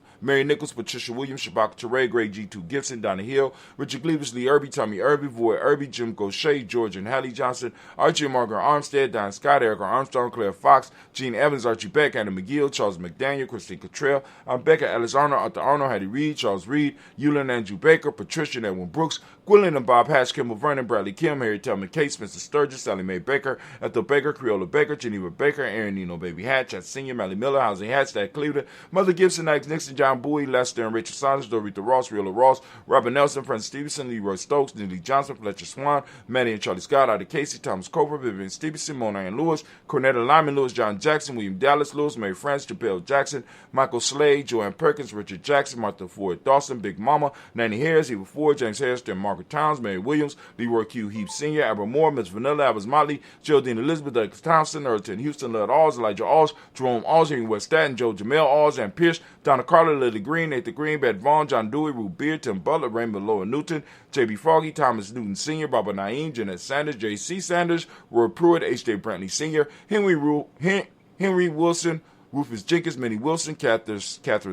Patricia Williams, Shabaka Teray, Greg G2 Gibson, Donna Hill, Richard Gleavis, Lee Irby, Tommy Irby, Voy Irby, Jim Gaucher, George and Hallie Johnson, Archie and Margaret Armstead, Don Scott, Erica Armstrong, Claire Fox, Gene Evans, Archie Beck, Anna McGill, Charles McDaniel, Christine Cottrell, Becca Ellis Arnold, Arthur Arnold, Hattie Reed, Charles Reed, Eulin Andrew Baker, Patricia and Edwin Brooks, Gwilyn and Bob Hatch, Kimball Vernon, Bradley Kim, Harry Tubman Kate, Spencer Sturgis, Sally Mae Baker, Ethel Baker, Creola Baker, Geneva Baker, Aaron Nino Baby Hatch, Chad Senior, Mally Miller, Housing Hatch, Stat Cleveland, Mother Gibson, Ike Nixon, John Bowie, Lester and Rachel Saunders, Dorita Ross, Riola Ross, Robert Nelson, Francis Stevenson, Leroy Stokes, Neely Johnson, Fletcher Swan, Manny and Charlie Scott, Ida Casey, Thomas Cooper, Vivian Stevenson, Mona and Lewis, Cornetta Lyman Lewis, John Jackson, William Dallas Lewis, Mary France, Jabel Jackson, Michael Slade, Joanne Perkins, Richard Jackson, Martha Ford Dawson, Big Mama, Nanny Harris, Eva Ford, James Harris, and Margaret Towns, Mary Williams, Leroy Q. Heap Sr., Abra Moore, Miss Vanilla, Abbas Motley, Geraldine Elizabeth, Douglas Thompson, Erton Houston, Led Alls, Elijah Alls, Jerome Alls, Henry West Staten, Joe Jamel Alls, and Pierce, Donna Carter, Lily Green, Nathan Green, Beth Vaughn, John Dewey, Ruth Beard, Tim Butler, Raymond Lower Newton, J.B. Froggy, Thomas Newton Sr., Barbara Naeem, Jeanette Sanders, J.C. Sanders, Roy Pruitt, H.J. Brantley Sr., Henry Wilson, Rufus Jenkins, Minnie Wilson, Catherine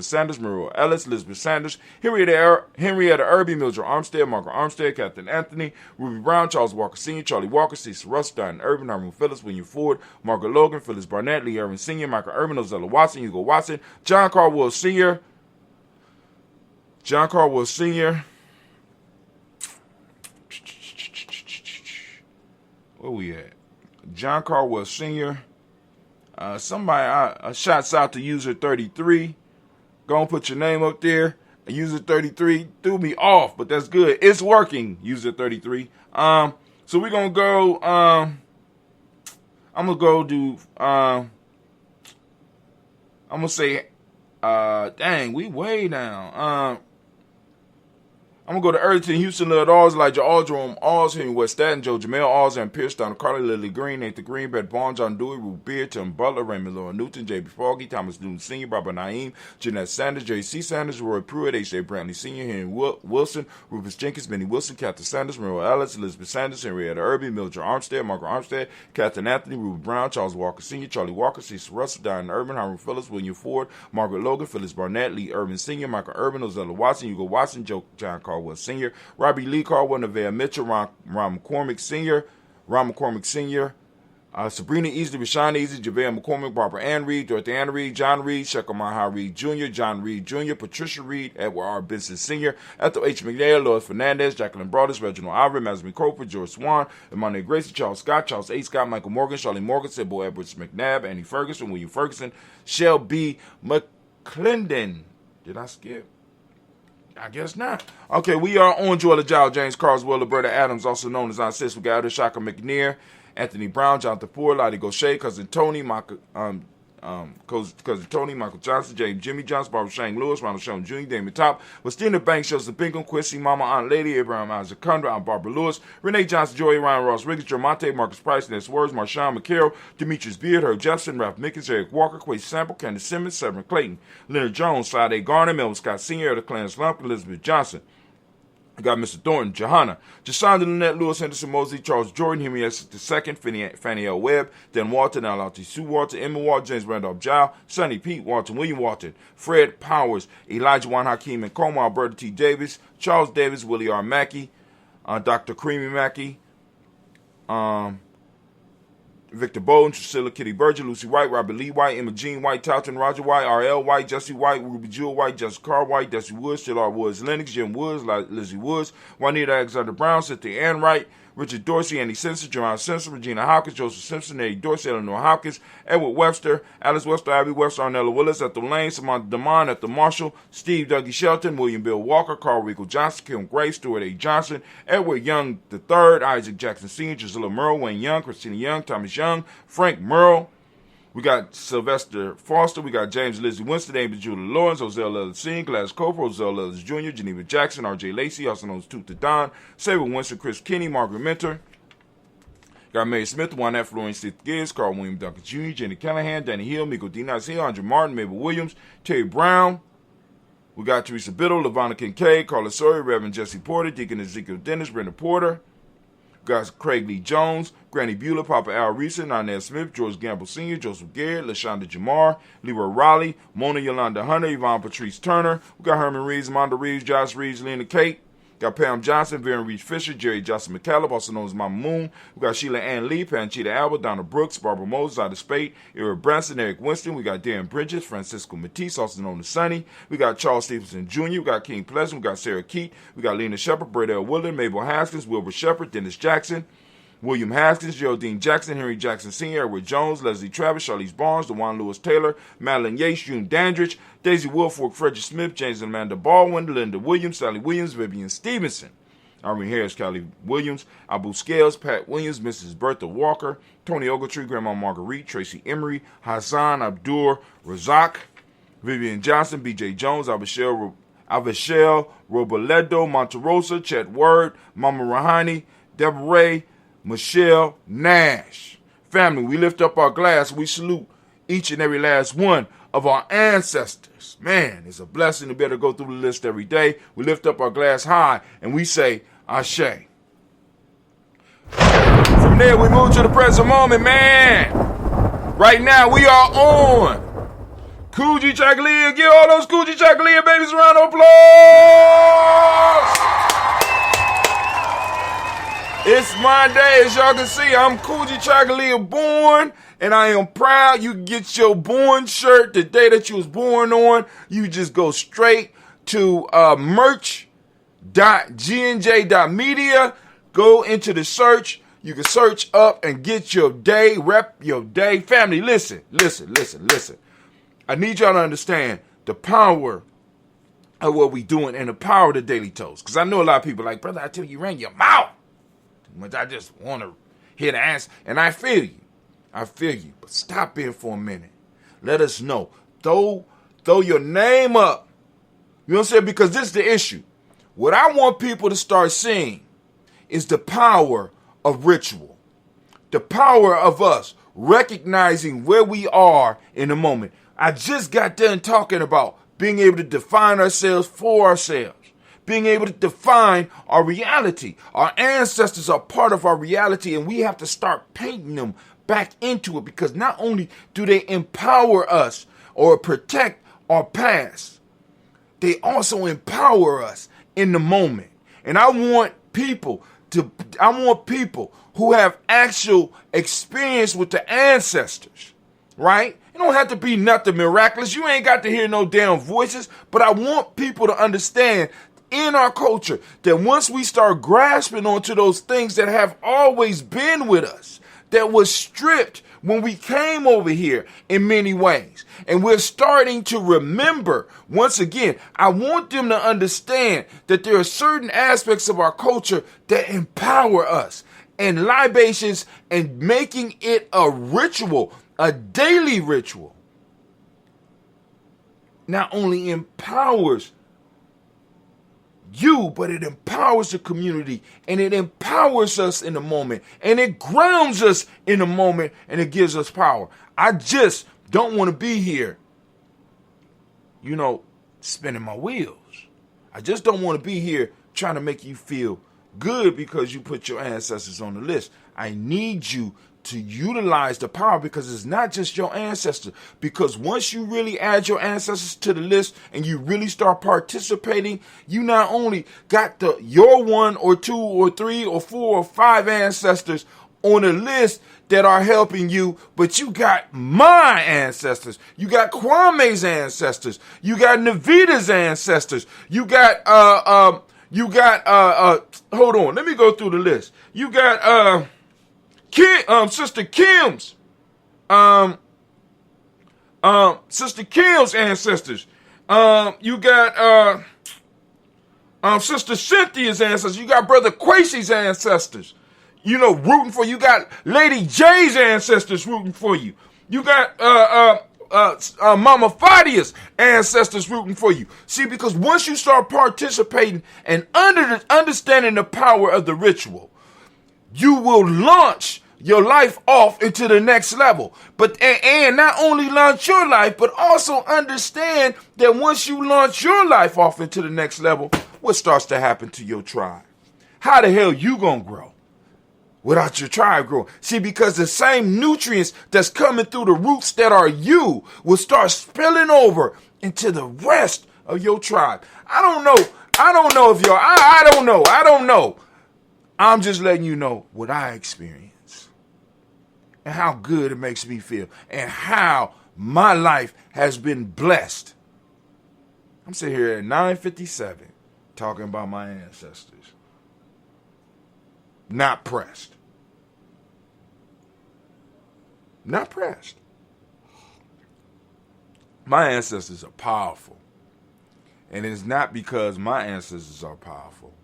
Sanders, Maria Ellis, Elizabeth Sanders, Henrietta Irby, Mildred Armstead, Margaret Armstead, Catherine Anthony, Ruby Brown, Charles Walker Sr., Charlie Walker, Cecil Russ, Diane Urban, Harmon Phillips, William Ford, Margaret Logan, Phyllis Barnett, Lee Irvin Sr., Michael Urban, Ozella Watson, Hugo Watson, John Carwell Sr., where we at? John Carwell Sr., Somebody, shouts out to user 33. Go and put your name up there. User 33 threw me off, but that's good. It's working, user 33. So we're gonna go. I'm gonna go do. I'm gonna say. Dang, we way down. I'm going to go to Irvington, Houston, Lil Alls, Elijah Aldrum, Alls, Henry West Staten, Joe Jamel, Alls, and Pierce, Donna Carly, Lily Green, Nathan Green, Brett Bond, John Dewey, Ruth Beard, Tim Butler, Raymond Laura Newton, J.B. Foggy, Thomas Newton Sr., Barbara Naeem, Jeanette Sanders, J.C. Sanders, Roy Pruitt, H.J. Brantley Sr., Henry Wilson, Rufus Jenkins, Benny Wilson, Catherine Sanders, Merrill Ellis, Elizabeth Sanders, Henrietta Irby, Mildred Armstead, Margaret Armstead, Catherine Anthony, Ruben Brown, Charles Walker Sr., Charlie Walker, Cecil Russell, Diane Urban, Hiram Phillips, William Ford, Margaret Logan, Phyllis Barnett, Lee Urban Sr., Michael Urban, Ozella Watson, Hugo Watson, John Caldwell Sr., Robbie Lee Caldwell, Nevaeh Mitchell, Ron McCormick Sr., Sabrina Easley, Rashawn Easley, JaVale McCormick, Barbara Ann Reed, Dorothy Ann Reed, John Reed, Shekhar Maha Reed Jr., John Reed Jr., Patricia Reed, Edward R. Benson Sr., Ethel H. McNair, Lois Fernandez, Jacqueline Broadus, Reginald Ivory, Masmin Crawford, George Swan, Emmanuel Gracie, Charles Scott, Charles A. Scott, Michael Morgan, Charlie Morgan, Sybil Edwards McNabb, Annie Ferguson, William Ferguson, Shell B. McClendon. Did I skip? I guess not. Okay, we are on Joella Giles, James Carswell, Roberta Adams, also known as Aunt Sis. We got her, Shaka McNair, Anthony Brown, Jonathan Ford, Lottie Gaucher, Cousin Tony, Michael Johnson, James Jimmy Johnson, Barbara Shane Lewis, Ronald Sean Jr., Damon Top, Westina Banks, Joseph Bingham, Quincy, Mama, Aunt Lady, Abraham Isaac Condra, Aunt Barbara Lewis, Renee Johnson, Joey, Ryan Ross Riggins, Jermonte, Marcus Price, Ness Words, Marshawn McCarroll, Demetrius Beard, Herb Jefferson, Ralph Mickens, Eric Walker, Quay Sample, Candace Simmons, Severin Clayton, Leonard Jones, Sade Garner, Melvin Scott Sr., Elder Clarence Lump, Elizabeth Johnson. We got Mr. Thornton, Johanna, Jasonda Lynette, Lewis Henderson, Mosley, Charles Jordan, Henry S. II, Fannie L. Webb, Dan Walton, L.T. Sue Walton, Emma Walton, James Randolph Jow, Sonny Pete Walton, William Walton, Fred Powers, Elijah Juan Hakeem and Como, Alberta T. Davis, Charles Davis, Willie R. Mackey, Dr. Creamy Mackey, Victor Bowden, Priscilla Kitty Berger, Lucy White, Robert Lee White, Emma Jean White, Towton Roger White, R.L. White, Jesse White, Ruby Jewel White, Jessica Carr White, Desi Woods, Shillar Woods, Lennox, Jim Woods, Lizzie Woods, Juanita Alexander Brown, Cynthia Ann Wright, Richard Dorsey, Andy Simpson, Jerron Simpson, Regina Hopkins, Joseph Simpson, Eddie Dorsey, Eleanor Hopkins, Edward Webster, Alice Webster, Abby Webster, Arnella Willis, Ethel Lane, Samantha DeMond, Ethel Marshall, Steve Dougie Shelton, William Bill Walker, Carl Rico Johnson, Kim Gray, Stuart A. Johnson, Edward Young III, Isaac Jackson Sr., Gisela Merle, Wayne Young, Christina Young, Thomas Young, Frank Merle. We got Sylvester Foster. We got James Lizzie Winston, Amy Julie Lawrence, Ozell Ellis Sr., Gladys Cofer, Ozell Ellis Jr., Geneva Jackson, R.J. Lacey, also known as Tooth to Don, Saber Winston, Chris Kinney, Margaret Mentor. Got Mary Smith, Juanette Florence Steve Gibbs, Carl William Duncan Jr., Jenny Callahan, Danny Hill, Miko Dinas Hill, Andrew Martin, Mabel Williams, Terry Brown. We got Teresa Biddle, Lavonna Kincaid, Carla Sawyer, Reverend Jesse Porter, Deacon Ezekiel Dennis, Brenda Porter. Got Craig Lee Jones, Granny Beulah, Papa Al Reeson, Inez Smith, George Gamble Sr., Joseph Garrett, LaShonda Jamar, Leroy Raleigh, Mona Yolanda Hunter, Yvonne Patrice Turner. We got Herman Reeves, Amanda Reeves, Josh Reeves, Lena Kate. Got Pam Johnson, Vivian Reed Fisher, Jerry Johnson McCallum, also known as Mama Moon. We got Sheila Ann Lee, Panchita Albert, Donna Brooks, Barbara Moses, Ida Spade, Eric Branson, Eric Winston. We got Darren Bridges, Francisco Matisse, also known as Sonny. We got Charles Stevenson Jr., we got King Pleasant, we got Sarah Keat, we got Lena Shepard, Brett L. Willard, Mabel Haskins, Wilbur Shepard, Dennis Jackson, William Haskins, Geraldine Jackson, Henry Jackson Sr., Edward Jones, Leslie Travis, Charlize Barnes, DeJuan Lewis Taylor, Madeline Yates, June Dandridge, Daisy Wilfork, Frederick Smith, James and Amanda Baldwin, Linda Williams, Sally Williams, Vivian Stevenson, Irene Harris, Kelly Williams, Abu Scales, Pat Williams, Mrs. Bertha Walker, Tony Ogletree, Grandma Marguerite, Tracy Emery, Hassan Abdur Razak, Vivian Johnson, B.J. Jones, Avishel Robledo, Monterosa, Chet Word, Mama Rahani, Deborah Ray, Michelle Nash. Family, we lift up our glass. We salute each and every last one of our ancestors. Man, it's a blessing to be able to go through the list every day. We lift up our glass high and we say, Ashe. From there, we move to the present moment, man. Right now, we are on Kujichagulia. Give all those Kujichagulia babies a round of applause. It's my day, as y'all can see. I'm Kujichagulia born, and I am proud. You can get your born shirt the day that you was born on. You just go straight to merch.gnj.media. Go into the search. You can search up and get your day, rep your day. Family, listen. I need y'all to understand the power of what we doing and the power of the Daily Toast. Because I know a lot of people like, brother, I tell you ran your mouth. But I just want to hear the answer. And I feel you. But stop in for a minute. Let us know. Throw your name up. You know what I'm saying? Because this is the issue. What I want people to start seeing is the power of ritual. The power of us recognizing where we are in the moment. I just got done talking about being able to define ourselves for ourselves. Being able to define our reality. Our ancestors are part of our reality, and we have to start painting them back into it, because not only do they empower us or protect our past, they also empower us in the moment. And I want people who have actual experience with the ancestors, right? It don't have to be nothing miraculous. You ain't got to hear no damn voices, but I want people to understand in our culture that once we start grasping onto those things that have always been with us, that was stripped when we came over here in many ways, and we're starting to remember, once again, I want them to understand that there are certain aspects of our culture that empower us, and libations and making it a ritual, a daily ritual, not only empowers you, but it empowers the community, and it empowers us in the moment, and it grounds us in the moment, and it gives us power. I just don't want to be here, spinning my wheels. I just don't want to be here trying to make you feel good because you put your ancestors on the list. I need you to utilize the power, because it's not just your ancestors. Because once you really add your ancestors to the list and you really start participating, you not only got your 1 or 2 or 3 or 4 or 5 ancestors on a list that are helping you, but you got my ancestors. You got Kwame's ancestors. You got Navita's ancestors. You got hold on, let me go through the list. You got Sister Kim's Sister Kim's ancestors. You got Sister Cynthia's ancestors. You got Brother Quasi's ancestors, rooting for you. You got Lady J's ancestors rooting for you. You got Mama Fadia's ancestors rooting for you. See, because once you start participating and understanding the power of the ritual, you will launch your life off into the next level. But and not only launch your life, but also understand that once you launch your life off into the next level, what starts to happen to your tribe? How the hell you gonna grow without your tribe growing? See, because the same nutrients that's coming through the roots that are you will start spilling over into the rest of your tribe. I don't know if y'all, I don't know. I'm just letting you know what I experienced and how good it makes me feel and how my life has been blessed. I'm sitting here at 9:57 talking about my ancestors. Not pressed. Not pressed. My ancestors are powerful. And it's not because my ancestors are powerful.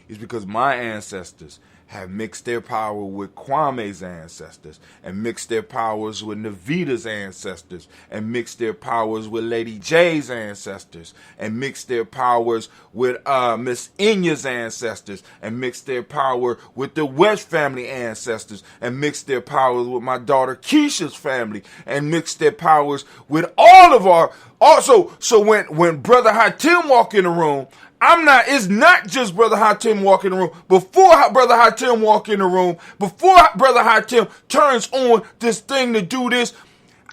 It's because my ancestors have mixed their power with Kwame's ancestors, and mixed their powers with Navita's ancestors, and mixed their powers with Lady J's ancestors, and mixed their powers with Miss Inya's ancestors, and mixed their power with the West family ancestors, and mixed their powers with my daughter Keisha's family, and mixed their powers with all of our. Also, so when Brother Hatim walk in the room, it's not just Brother Hatim walk in the room. Before Brother Hatim walk in the room, before Brother Hatim turns on this thing to do this,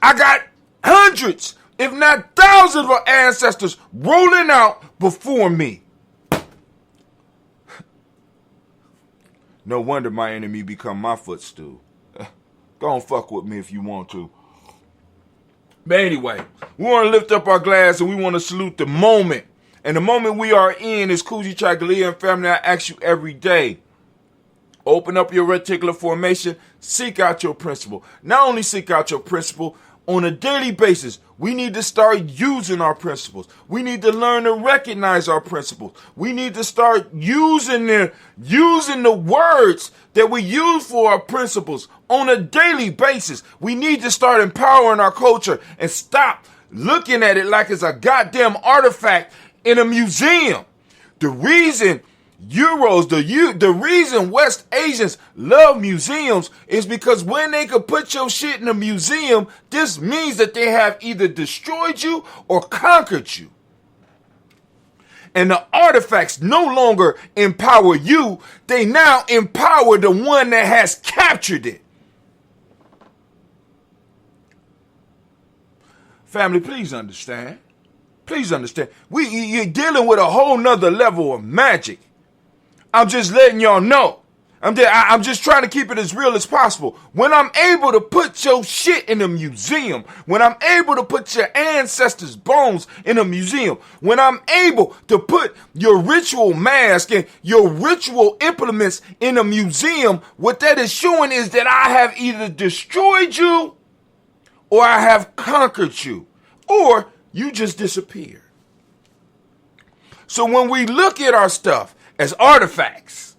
I got hundreds, if not thousands of ancestors rolling out before me. No wonder my enemy become my footstool. Go and fuck with me if you want to. But anyway, we want to lift up our glass and we want to salute the moment. And the moment we are in is Kujichagulia and family. I ask you every day, Open up your reticular formation. Seek out your principle. Not only seek out your principle, on a daily basis, we need to start using our principles. We need to learn to recognize our principles. We need to start using the words that we use for our principles on a daily basis. We need to start empowering our culture and stop looking at it like it's a goddamn artifact in a museum. The reason the reason West Asians love museums is because when they could put your shit in a museum, this means that they have either destroyed you or conquered you. And the artifacts no longer empower you, they now empower the one that has captured it. Family, please understand. Please understand. You're dealing with a whole nother level of magic. I'm just letting y'all know. I'm just trying to keep it as real as possible. When I'm able to put your shit in a museum, when I'm able to put your ancestors' bones in a museum, when I'm able to put your ritual mask and your ritual implements in a museum, what that is showing is that I have either destroyed you or I have conquered you, or you just disappeared. So when we look at our stuff as artifacts,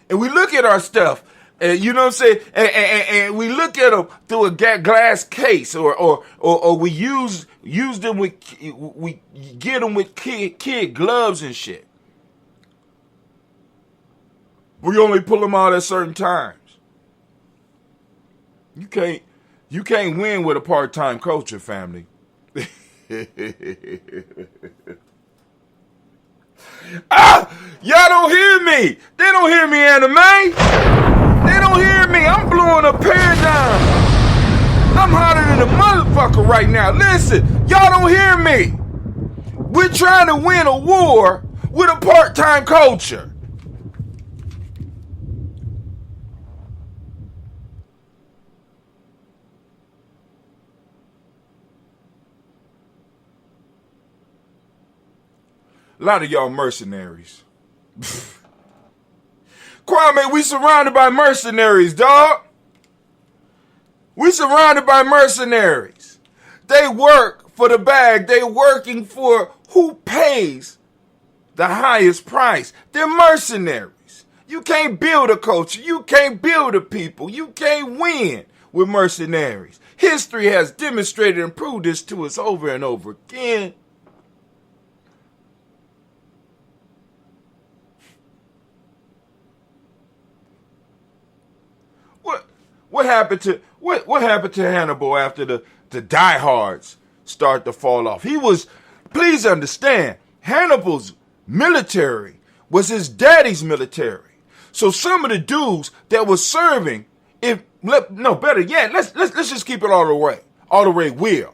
and we look at our stuff, you know what I'm saying, and we look at them through a glass case, or we use them we get them with kid gloves and shit. We only pull them out at certain times. You can't win with a part-time culture, family. Y'all don't hear me. They don't hear me, anime. They don't hear me. I'm blowing a paradigm. I'm hotter than a motherfucker right now. Listen, y'all don't hear me. We're trying to win a war with a part-time culture. A lot of y'all mercenaries. Kwame, we surrounded by mercenaries, dog. We surrounded by mercenaries. They work for the bag. They working for who pays the highest price. They're mercenaries. You can't build a culture. You can't build a people. You can't win with mercenaries. History has demonstrated and proved this to us over and over again. What happened to Hannibal after the diehards start to fall off? Please understand, Hannibal's military was his daddy's military. So some of the dudes that was serving, better yet, let's just keep it all the way real.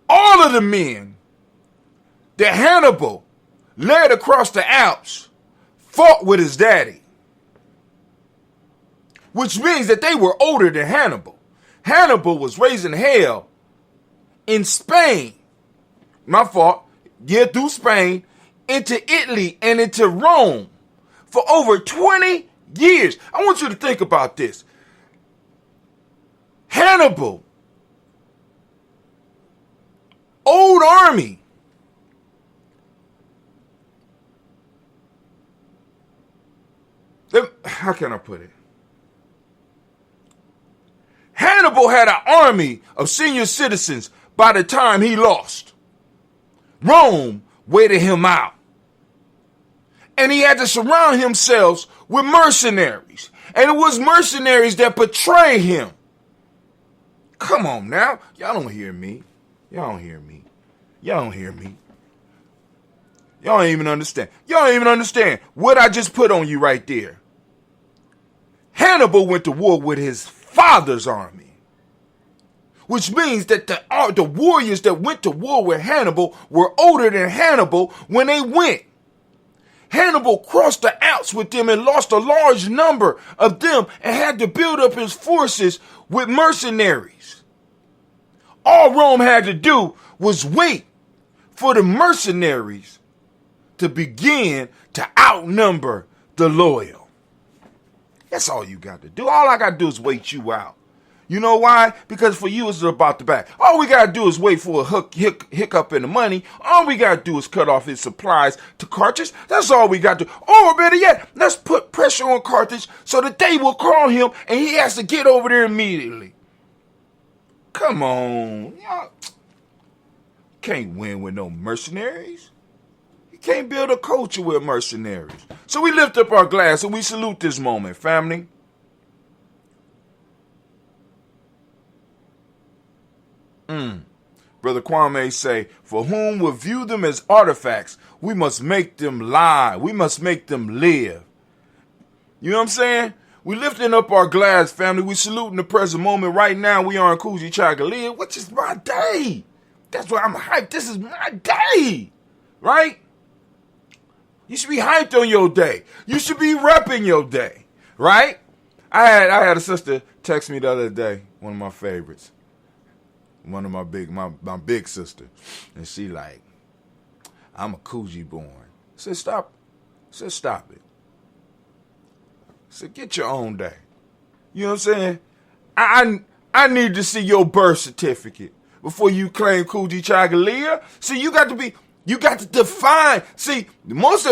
All of the men that Hannibal led across the Alps fought with his daddy. Which means that they were older than Hannibal. Hannibal was raising hell in Spain. My fault. Yeah, through Spain, into Italy, and into Rome for over 20 years. I want you to think about this. Hannibal, old army, how can I put it? Hannibal had an army of senior citizens by the time he lost. Rome waited him out. And he had to surround himself with mercenaries. And it was mercenaries that betrayed him. Come on now. Y'all don't hear me. Y'all don't hear me. Y'all don't hear me. Y'all don't even understand. Y'all don't even understand what I just put on you right there. Hannibal went to war with his father's army, which means that the warriors that went to war with Hannibal were older than Hannibal when they went. Hannibal crossed the Alps with them and lost a large number of them and had to build up his forces with mercenaries. All Rome had to do was wait for the mercenaries to begin to outnumber the loyal. That's all you got to do. All I got to do is wait you out. You know why? Because for you, it's about the back. All we got to do is wait for a hiccup in the money. All we got to do is cut off his supplies to Carthage. That's all we got to do. Or better yet, let's put pressure on Carthage so that they will call him and he has to get over there immediately. Come on. Y'all can't win with no mercenaries. You can't build a culture with mercenaries. So we lift up our glass and we salute this moment, family. Brother Kwame say, for whom will view them as artifacts, we must make them lie. We must make them live. You know what I'm saying? We lifting up our glass, family. We saluting the present moment. Right now, we are in Kujichagulia, which is my day. That's why I'm hyped. This is my day. Right? You should be hyped on your day. You should be repping your day. Right? I had a sister text me the other day, one of my favorites. One of my big sister. And she like, I'm a Coogee born. I said, stop it. I said, get your own day. You know what I'm saying? I need to see your birth certificate before you claim Kujichagulia. See, you got to define. See, most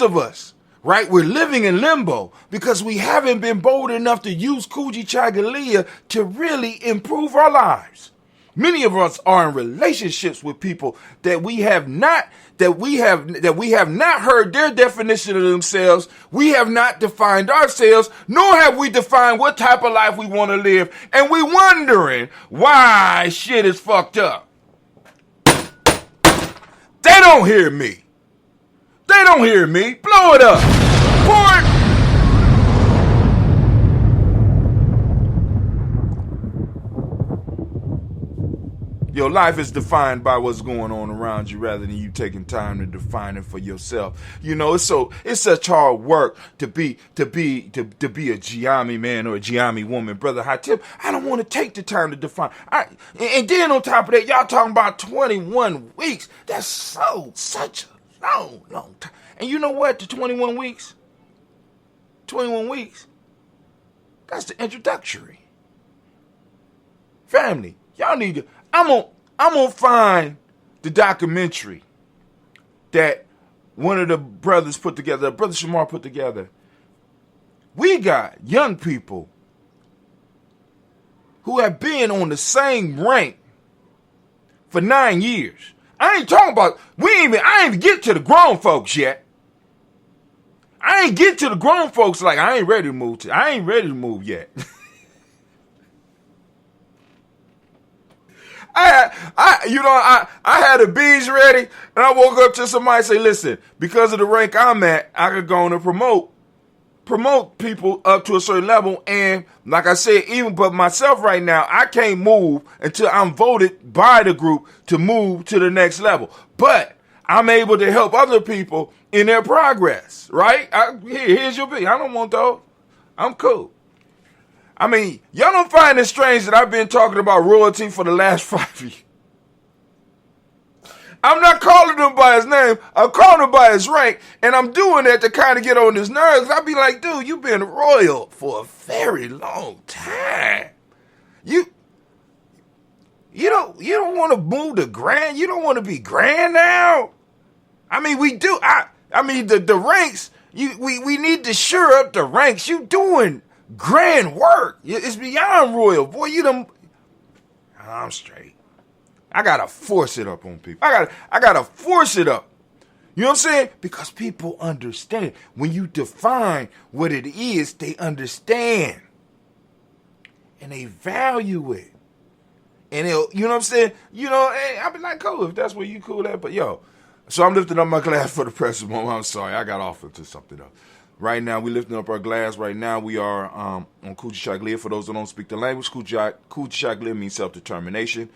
of us, right, we're living in limbo because we haven't been bold enough to use Kujichagulia to really improve our lives. Many of us are in relationships with people that we have not heard their definition of themselves. We have not defined ourselves, nor have we defined what type of life we want to live. And we wondering why shit is fucked up. They don't hear me. Blow it up. Pour it. Your life is defined by what's going on around you rather than you taking time to define it for yourself. You know, it's such hard work to be a Gye-Nyame man or a Gye-Nyame woman, Brother Hatip. I don't want to take the time to define. And then on top of that, y'all talking about 21 weeks. That's such a long time. And you know what? The 21 weeks, that's the introductory. Family, y'all need to. I'm gonna find the documentary that one of the brothers put together, Brother Shamar put together. We got young people who have been on the same rank for 9 years. I ain't talking about, I ain't even get to the grown folks yet. I ain't get to the grown folks like I ain't ready to move yet. I had a bees ready, and I woke up to somebody say, listen, because of the rank I'm at, I could go on and promote people up to a certain level. And like I said, but myself right now, I can't move until I'm voted by the group to move to the next level. But I'm able to help other people in their progress, right? Here's your beat. I don't want those. I'm cool. I mean, y'all don't find it strange that I've been talking about royalty for the last 5 years. I'm not calling him by his name. I'm calling him by his rank. And I'm doing that to kind of get on his nerves. I'll be like, dude, you've been royal for a very long time. You don't want to move to grand. You don't want to be grand now. I mean, we do. The ranks, we need to sure up the ranks. You doing grand work. It's beyond royal. Boy, I'm straight. I gotta force it up on people. I gotta force it up. You know what I'm saying? Because people understand. When you define what it is, they understand. And they value it. And you know what I'm saying? You know, hey, I'll be like, cool, if that's where you cool at. But yo, so I'm lifting up my glass for the present moment. I'm sorry, I got off into something else. Right now, we're lifting up our glass. Right now, we are on Kujichagulia. For those that don't speak the language, Kujichagulia means self-determination.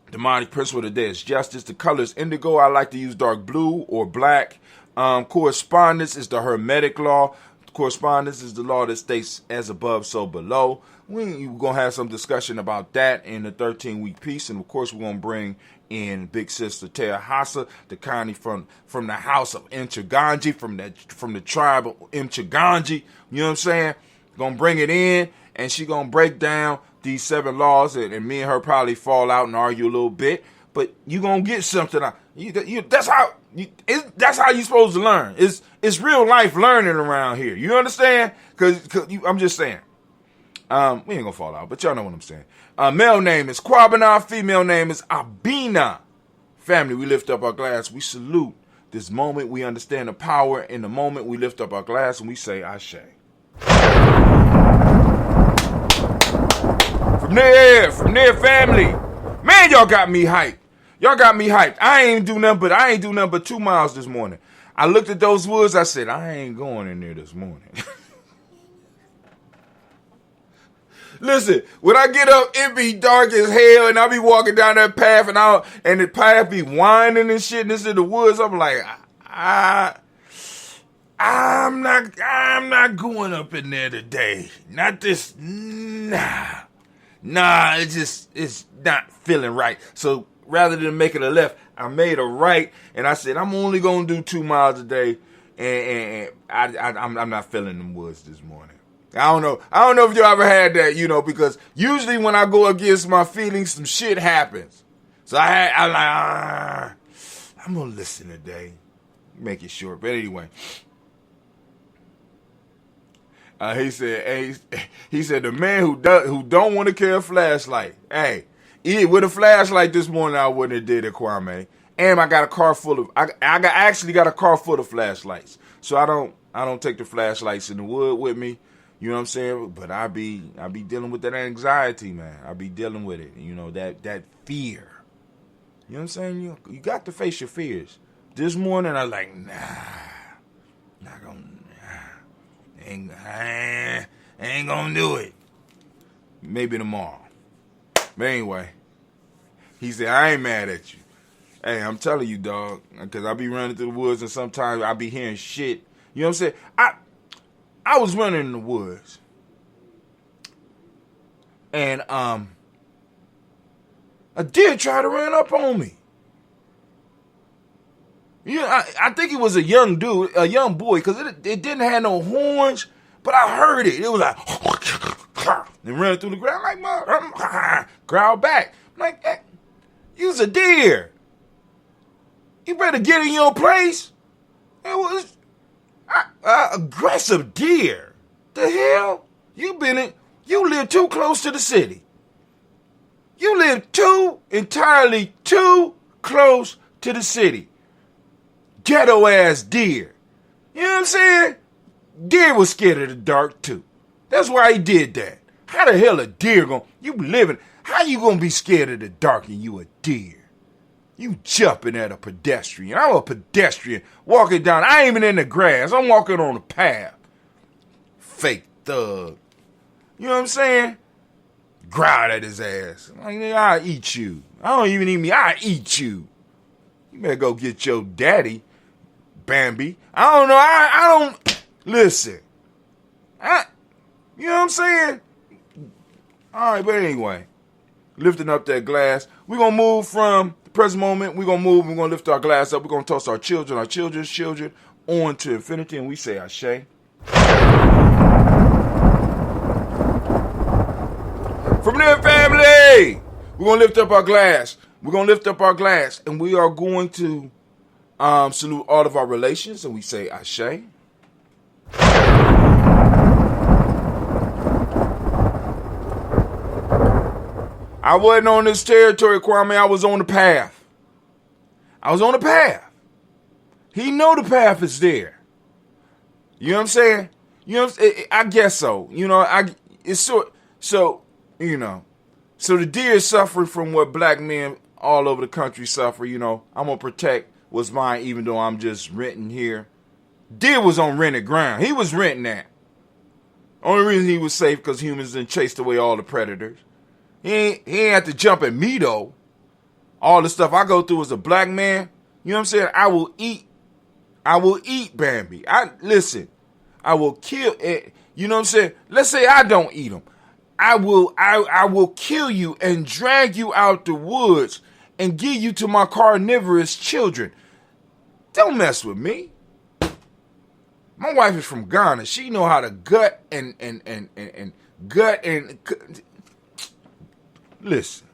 The demonic principle of the day is justice. The color is indigo. I like to use dark blue or black. Correspondence is the Hermetic law. correspondence is the law that states as above, so below. We're going to have some discussion about that in the 13-week piece. And, of course, we're going to bring in Big Sister Tehasa, the Connie from the house of Mchiganji, from the tribe of Mchiganji. You know what I'm saying? Going to bring it in, and she going to break down these 7 laws, and me and her probably fall out and argue a little bit. But you going to get something out. That's how you're supposed to learn. It's real life learning around here. You understand? Because I'm just saying. We ain't gonna fall out, but y'all know what I'm saying. Male name is Kwabena, female name is Abina. Family, we lift up our glass, we salute this moment, we understand the power in the moment, we lift up our glass and we say Ashe. From there, family. Man, y'all got me hyped. I ain't do nothing but 2 miles this morning. I looked at those woods, I said, I ain't going in there this morning. Listen, when I get up, it be dark as hell, and I be walking down that path, and the path be winding and shit, and it's in the woods. I'm like, I'm not going up in there today. Not this, nah, it's not feeling right. So rather than making a left, I made a right, and I said, I'm only gonna do 2 miles a day, and I'm not feeling them woods this morning. I don't know if you ever had that, because usually when I go against my feelings, some shit happens. So I'm like, I'm going to listen today. Make it short. But anyway. He said the man who don't want to carry a flashlight. Hey, with a flashlight this morning, I wouldn't have did it, Kwame. And I got a car full of, actually got a car full of flashlights. So I don't take the flashlights in the wood with me. You know what I'm saying? But I be dealing with that anxiety, man. I be dealing with it. That fear. You know what I'm saying? You got to face your fears. This morning I was like, ain't gonna do it. Maybe tomorrow. But anyway, he said, I ain't mad at you. Hey, I'm telling you, dog, because I be running through the woods and sometimes I be hearing shit. You know what I'm saying? I was running in the woods, and a deer tried to run up on me. I think it was a young dude, a young boy, because it didn't have no horns, but I heard it. It was like, and ran through the ground like, growled back. I'm like, hey, you's a deer. You better get in your place. It was aggressive deer. The hell? You live too close to the city. You live entirely too close to the city. Ghetto ass deer. You know what I'm saying? Deer was scared of the dark too. That's why he did that. How the hell a deer how you gonna be scared of the dark and you a deer? You jumping at a pedestrian. I'm a pedestrian walking down. I ain't even in the grass. I'm walking on a path. Fake thug. You know what I'm saying? Growled at his ass. Like, I'll eat you. I don't even eat me. I'll eat you. You better go get your daddy, Bambi. I don't know. I don't. Listen. You know what I'm saying? All right, but anyway. Lifting up that glass. We're going to move from the present moment. We're going to lift our glass up. We're going to toast our children's children on to infinity. And we say Ashe. From there, family, we're going to lift up our glass. We're going to lift up our glass. And we are going to salute all of our relations. And we say Ashe. I wasn't on this territory, Kwame. I was on the path. He know the path is there. You know what I'm saying? I guess so. So the deer is suffering from what black men all over the country suffer. I'm going to protect what's mine even though I'm just renting here. Deer was on rented ground. He was renting that. Only reason he was safe because humans done chased away all the predators. He ain't have to jump at me, though. All the stuff I go through as a black man, you know what I'm saying? I will eat Bambi. Listen, I will kill it. You know what I'm saying? Let's say I don't eat them. I will kill you and drag you out the woods and give you to my carnivorous children. Don't mess with me. My wife is from Ghana. She know how to gut and listen.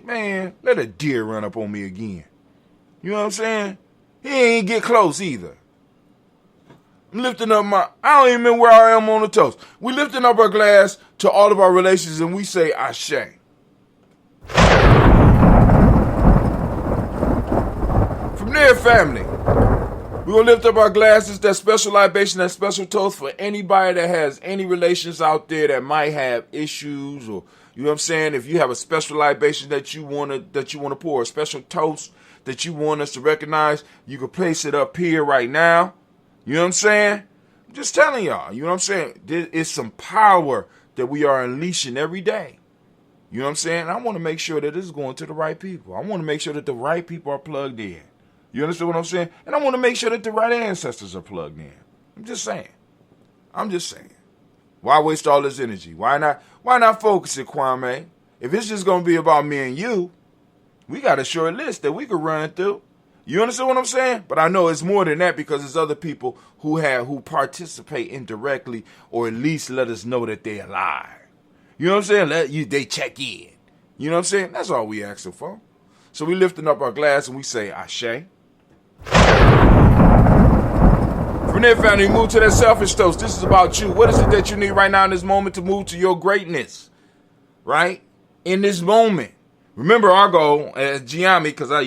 Man, let a deer run up on me again. You know what I'm saying? He ain't get close either. I'm lifting up I don't even remember where I am on the toast. We lifting up our glass to all of our relations and we say Ashe. From there, family, we're going to lift up our glasses, that special libation, that special toast for anybody that has any relations out there that might have issues, or, you know what I'm saying, if you have a special libation that you want to pour, a special toast that you want us to recognize, you can place it up here right now. You know what I'm saying? I'm just telling y'all, you know what I'm saying? There is some power that we are unleashing every day. You know what I'm saying? I want to make sure that this is going to the right people. I want to make sure that the right people are plugged in. You understand what I'm saying? And I want to make sure that the right ancestors are plugged in. I'm just saying. Why waste all this energy? Why not focus it, Kwame? If it's just going to be about me and you, we got a short list that we could run through. You understand what I'm saying? But I know it's more than that because there's other people who participate indirectly or at least let us know that they're alive. You know what I'm saying? They check in. You know what I'm saying? That's all we asking for. So we lifting up our glass and we say Ashe. From there, family, move to that selfish toast. This is about you. What is it that you need right now in this moment to move to your greatness? Right? In this moment. Remember our goal as Gye-Nyame, because I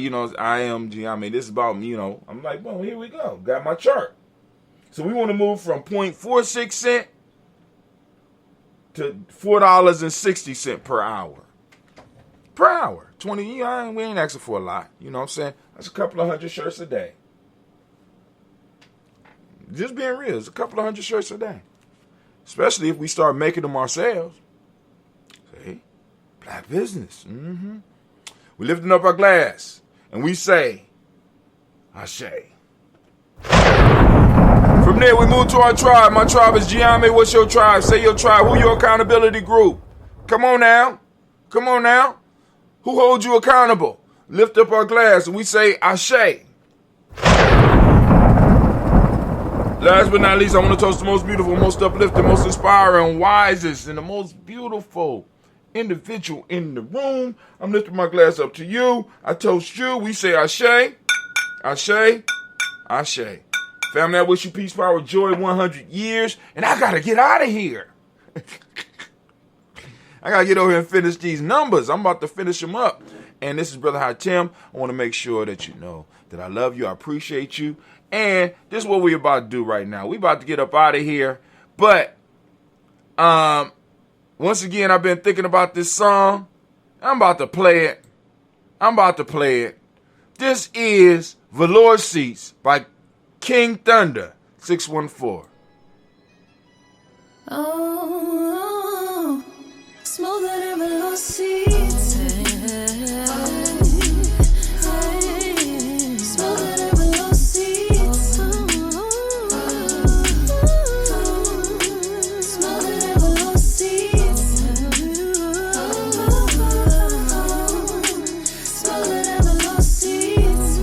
am Gye-Nyame. This is about me, I'm like, boom, here we go. Got my chart. So we want to move from 0.46 cent to $4.60 per hour. Per hour. 20, we ain't asking for a lot. You know what I'm saying? That's a couple of hundred shirts a day. Just being real, it's a couple of hundred shirts a day. Especially if we start making them ourselves. See? Black business. Mm-hmm. We're lifting up our glass and we say, Ashe. From there, we move to our tribe. My tribe is Gye-Nyame. What's your tribe? Say your tribe. Who your accountability group? Come on now. Who holds you accountable? Lift up our glass and we say Ashe. Last but not least, I want to toast the most beautiful, most uplifting, most inspiring, wisest, and the most beautiful individual in the room. I'm lifting my glass up to you. I toast you. We say Ashe, Ashe, Ashe. Family, I wish you peace, power, joy, 100 years. And I got to get out of here. I got to get over here and finish these numbers. I'm about to finish them up. And this is Brother Hatim. I want to make sure that you know that I love you. I appreciate you. And this is what we're about to do right now. We're about to get up out of here. But once again, I've been thinking about this song. I'm about to play it. This is Velour Seats by King Thunder 614. Oh, smoother than velour seats. Smoother than velour seats. Smoother than velour seats. Smoother than velour seats.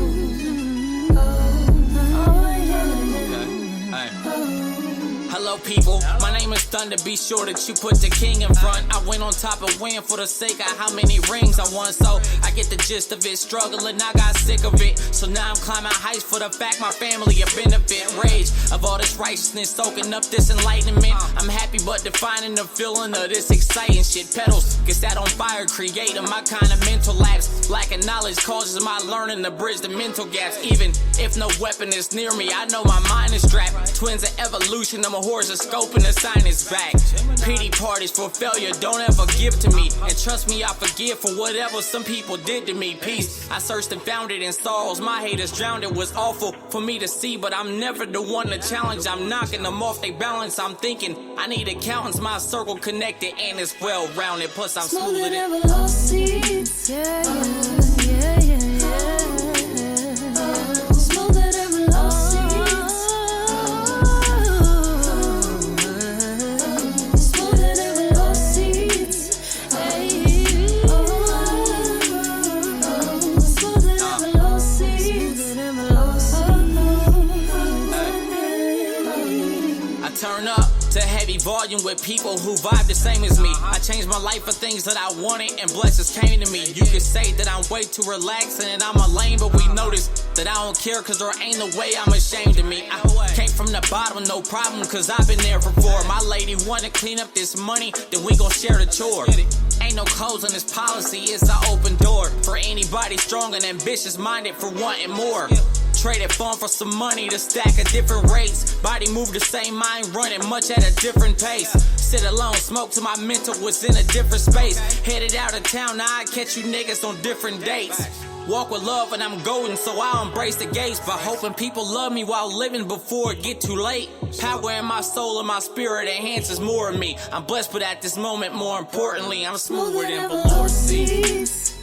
Hello people, my name is Thunder, be sure that you put the king in front. I went on top and win for the sake of how many rings I won. So I get the gist of it, struggling, I got sick of it. So now I'm climbing heights for the fact my family a benefit. Rage of all this righteousness, soaking up this enlightenment. I'm happy but defining the feeling of this exciting shit. Pedals, get that on fire, creating my kind of mental lapse. Lack of knowledge causes my learning to bridge the mental gaps. Even if no weapon is near me, I know my mind is strapped. Twins of evolution, I'm a horse, a scope and a sign is back. Pity parties for failure, don't ever give to me. And trust me, I forgive for whatever some people did to me. Peace, I searched and found it in sorrows. My haters drowned, it was awful for me to see. But I'm never the one to challenge, I'm knocking them off they balance. I'm thinking, I need accountants, my circle connected and it's well-rounded. Plus I'm smoother than velour seats. Yeah. Smoother than velour seats. volume with people who vibe the same as me. I changed my life for things that I wanted and blessings came to me. You could say that I'm way too relaxed and I'm a lame, but we notice that I don't care cause there ain't no way I'm ashamed of me. I came from the bottom, no problem, cause I've been there before. My lady wanna clean up this money, then we gon' share the chore. Ain't no codes on this policy, it's an open door for anybody strong and ambitious minded for wanting more. Traded fun for some money to stack at different rates. Body move the same, mind running much at a different pace. Sit alone, smoke till my mental was in a different space. Headed out of town, now I catch you niggas on different dates. Walk with love and I'm golden, so I'll embrace the gates. But hoping people love me while living before it get too late. Power in my soul and my spirit enhances more of me. I'm blessed, but at this moment, more importantly, I'm smoother than velour seeds.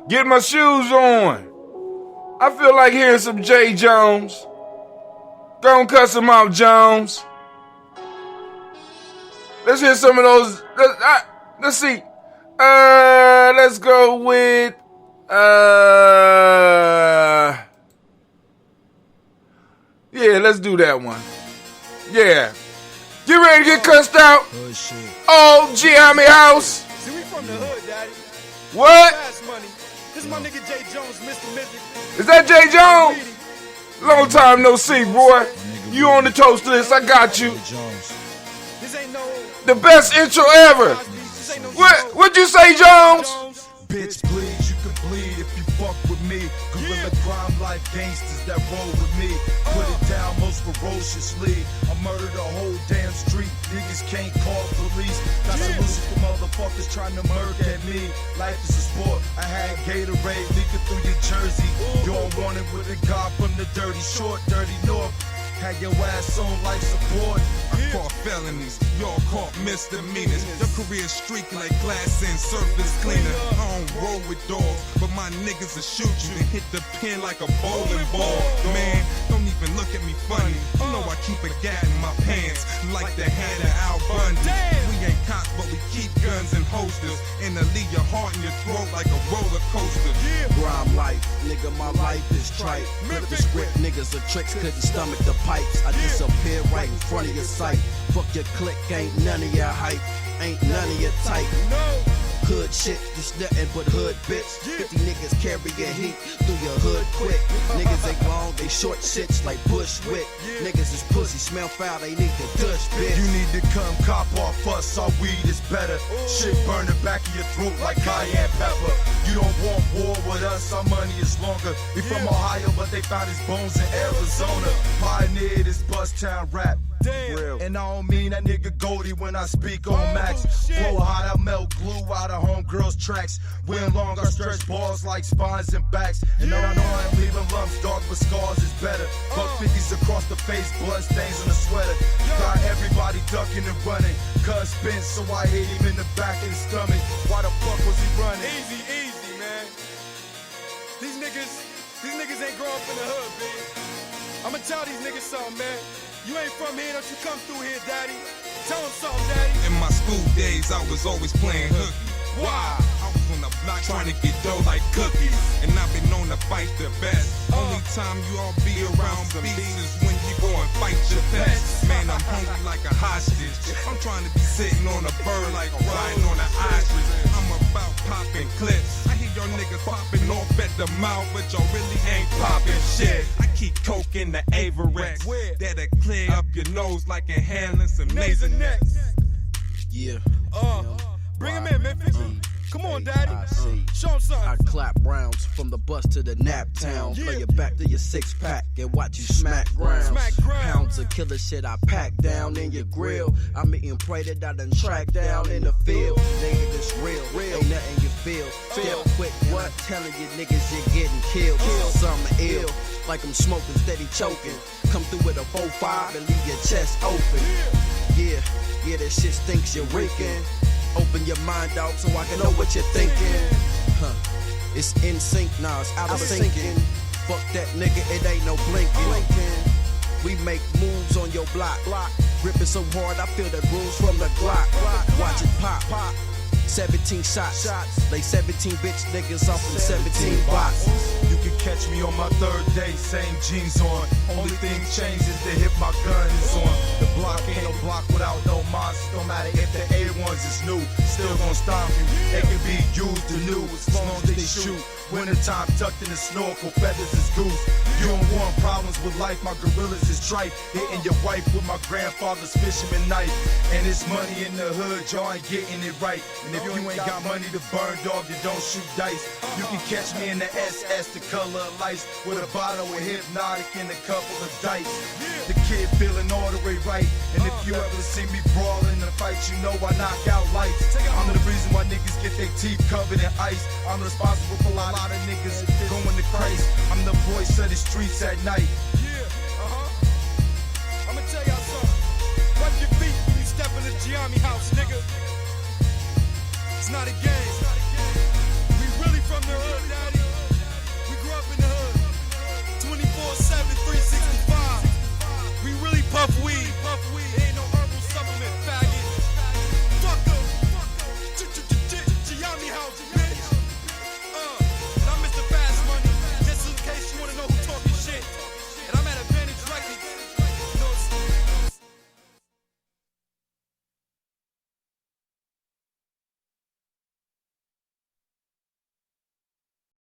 Get my shoes on. I feel like hearing some J. Jones. Gon' cuss him out, Jones. Let's hear some of those. Let's see. Let's go with yeah, let's do that one. Yeah. Get ready to get cussed out. Oh, Gye-Nyame house. See, we from the hood, daddy. What? Fast money. This is my nigga J. Jones, Mr. Mythic. Is that J. Jones? Long time no see, boy. You on the toast list, I got you. This ain't no... The best intro ever. This ain't no... What'd you say, Jones? Bitch, bleed, you can bleed if you fuck with me. Gorilla crime life gangsters that roll with me. Put it down most ferociously. I murdered the whole damn street. Niggas can't call police. Got solutions for motherfuckers trying to murder at me. Life is a sport. I had Gatorade leaking through your jersey. You don't want it with a guy from the dirty short, dirty north. Had your ass on life support. I caught felonies, y'all caught misdemeanors. Your career streaking like glass and surface cleaner. I don't roll with dogs, but my niggas will shoot you and hit the pin like a bowling ball. Man, don't even look at me funny. You know I keep a gat in my pants, like the head of Al Bundy. We ain't cops, but we keep guns and holsters, and to leave your heart in your throat like a roller coaster. Grime life, nigga, my life is trite. Flip the script, niggas of tricks couldn't stomach the pipes. I disappear right in front of your sight. Fuck your clique, ain't none of your hype, ain't none of your type. Hood shit, this nothing but hood bitch. 50 niggas carrying heat through your hood quick. Niggas ain't long, they short shits like Bushwick. Niggas is pussy, smell foul, they need the dush, bitch. You need to come cop off us, our weed is better. Shit burn the back of your throat like cayenne pepper. You don't want war with us, our money is longer. We from Ohio, but they found his bones in Arizona. Pioneer this bust town rap. Damn. And I don't mean that nigga Goldie when I speak on Max. Shit. Flow hot, I melt glue out of homegirls' tracks. When long, I stretch balls like spines and backs. And I know I'm leaving lumps dark, but scars is better. Buck 50s across the face, blood stains on the sweater. Got everybody ducking and running. Cuz spin, so I hit him in the back of the stomach. Why the fuck was he running? Easy, easy, man. These niggas ain't grow up in the hood, man. I'ma tell these niggas something, man. You ain't from here, don't you come through here, daddy. Tell them something, daddy. In my school days, I was always playing hooky. Why? I was on the block trying to get dough like cookies. And I've been known to fight the best. Only time you all be around beats is when you go and fight your pets. Man, I'm hungry like a hostage. I'm trying to be sitting on a bird like riding on an ostrich. I'm about popping clips. I hear y'all niggas popping off at the mouth, but y'all really ain't popping shit. I keep coke in the Averex. That'll clear up your nose like inhaling some Nasonex. Yeah. Bring him in, Memphis. Come on, daddy. I see. Show him something. I clap rounds from the bus to the nap town. Play it back to your 6-pack and watch you smack ground. Smack ground. Pounds of killer shit I pack down in your grill. I'm eating prey that I done track down in the field. Nigga, this real. Ain't nothing you feel. Still quick, what? Telling you niggas you're getting killed. Something ill, like I'm smoking, steady choking. Come through with a 4-5 and leave your chest open. Yeah, that shit stinks, you're reeking. Open your mind, dog, so I can know what you're thinking. It's in sync, nah, it's out of sinking. Fuck that nigga, it ain't no blinking. We make moves on your block. Gripping so hard, I feel the grooves from the Glock. Watch it pop. 17 shots. They 17 bitch niggas off from 17 boxes. You can catch me on my third day, same jeans on. Only thing changed is the hip my gun is on. The block ain't no block without no monsters. Don't matter if the A1s is new, still gon' stomp you. They can be used or new as long as they shoot. Wintertime tucked in the snorkel, feathers is goose. You don't want problems with life, my gorillas is trite. Hitting your wife with my grandfather's fisherman knife. And it's money in the hood, y'all ain't getting it right. And if you ain't got money to burn, dog, you don't shoot dice. You can catch me in the SS, the color of lights, with a bottle of Hypnotic and a couple of dice. The kid feeling all the way right. And if you ever see me brawling in a fight, you know I knock out lights. I'm the reason why niggas get their teeth covered in ice. I'm responsible for a lot of niggas going to Christ. I'm the voice of the streets at night. I'ma tell y'all something. Wipe your feet when you step in the Gye-Nyame house, nigga. It's not a game. We really from the hood, daddy. We grew up in the hood. 24/7, 365. We really puff weed.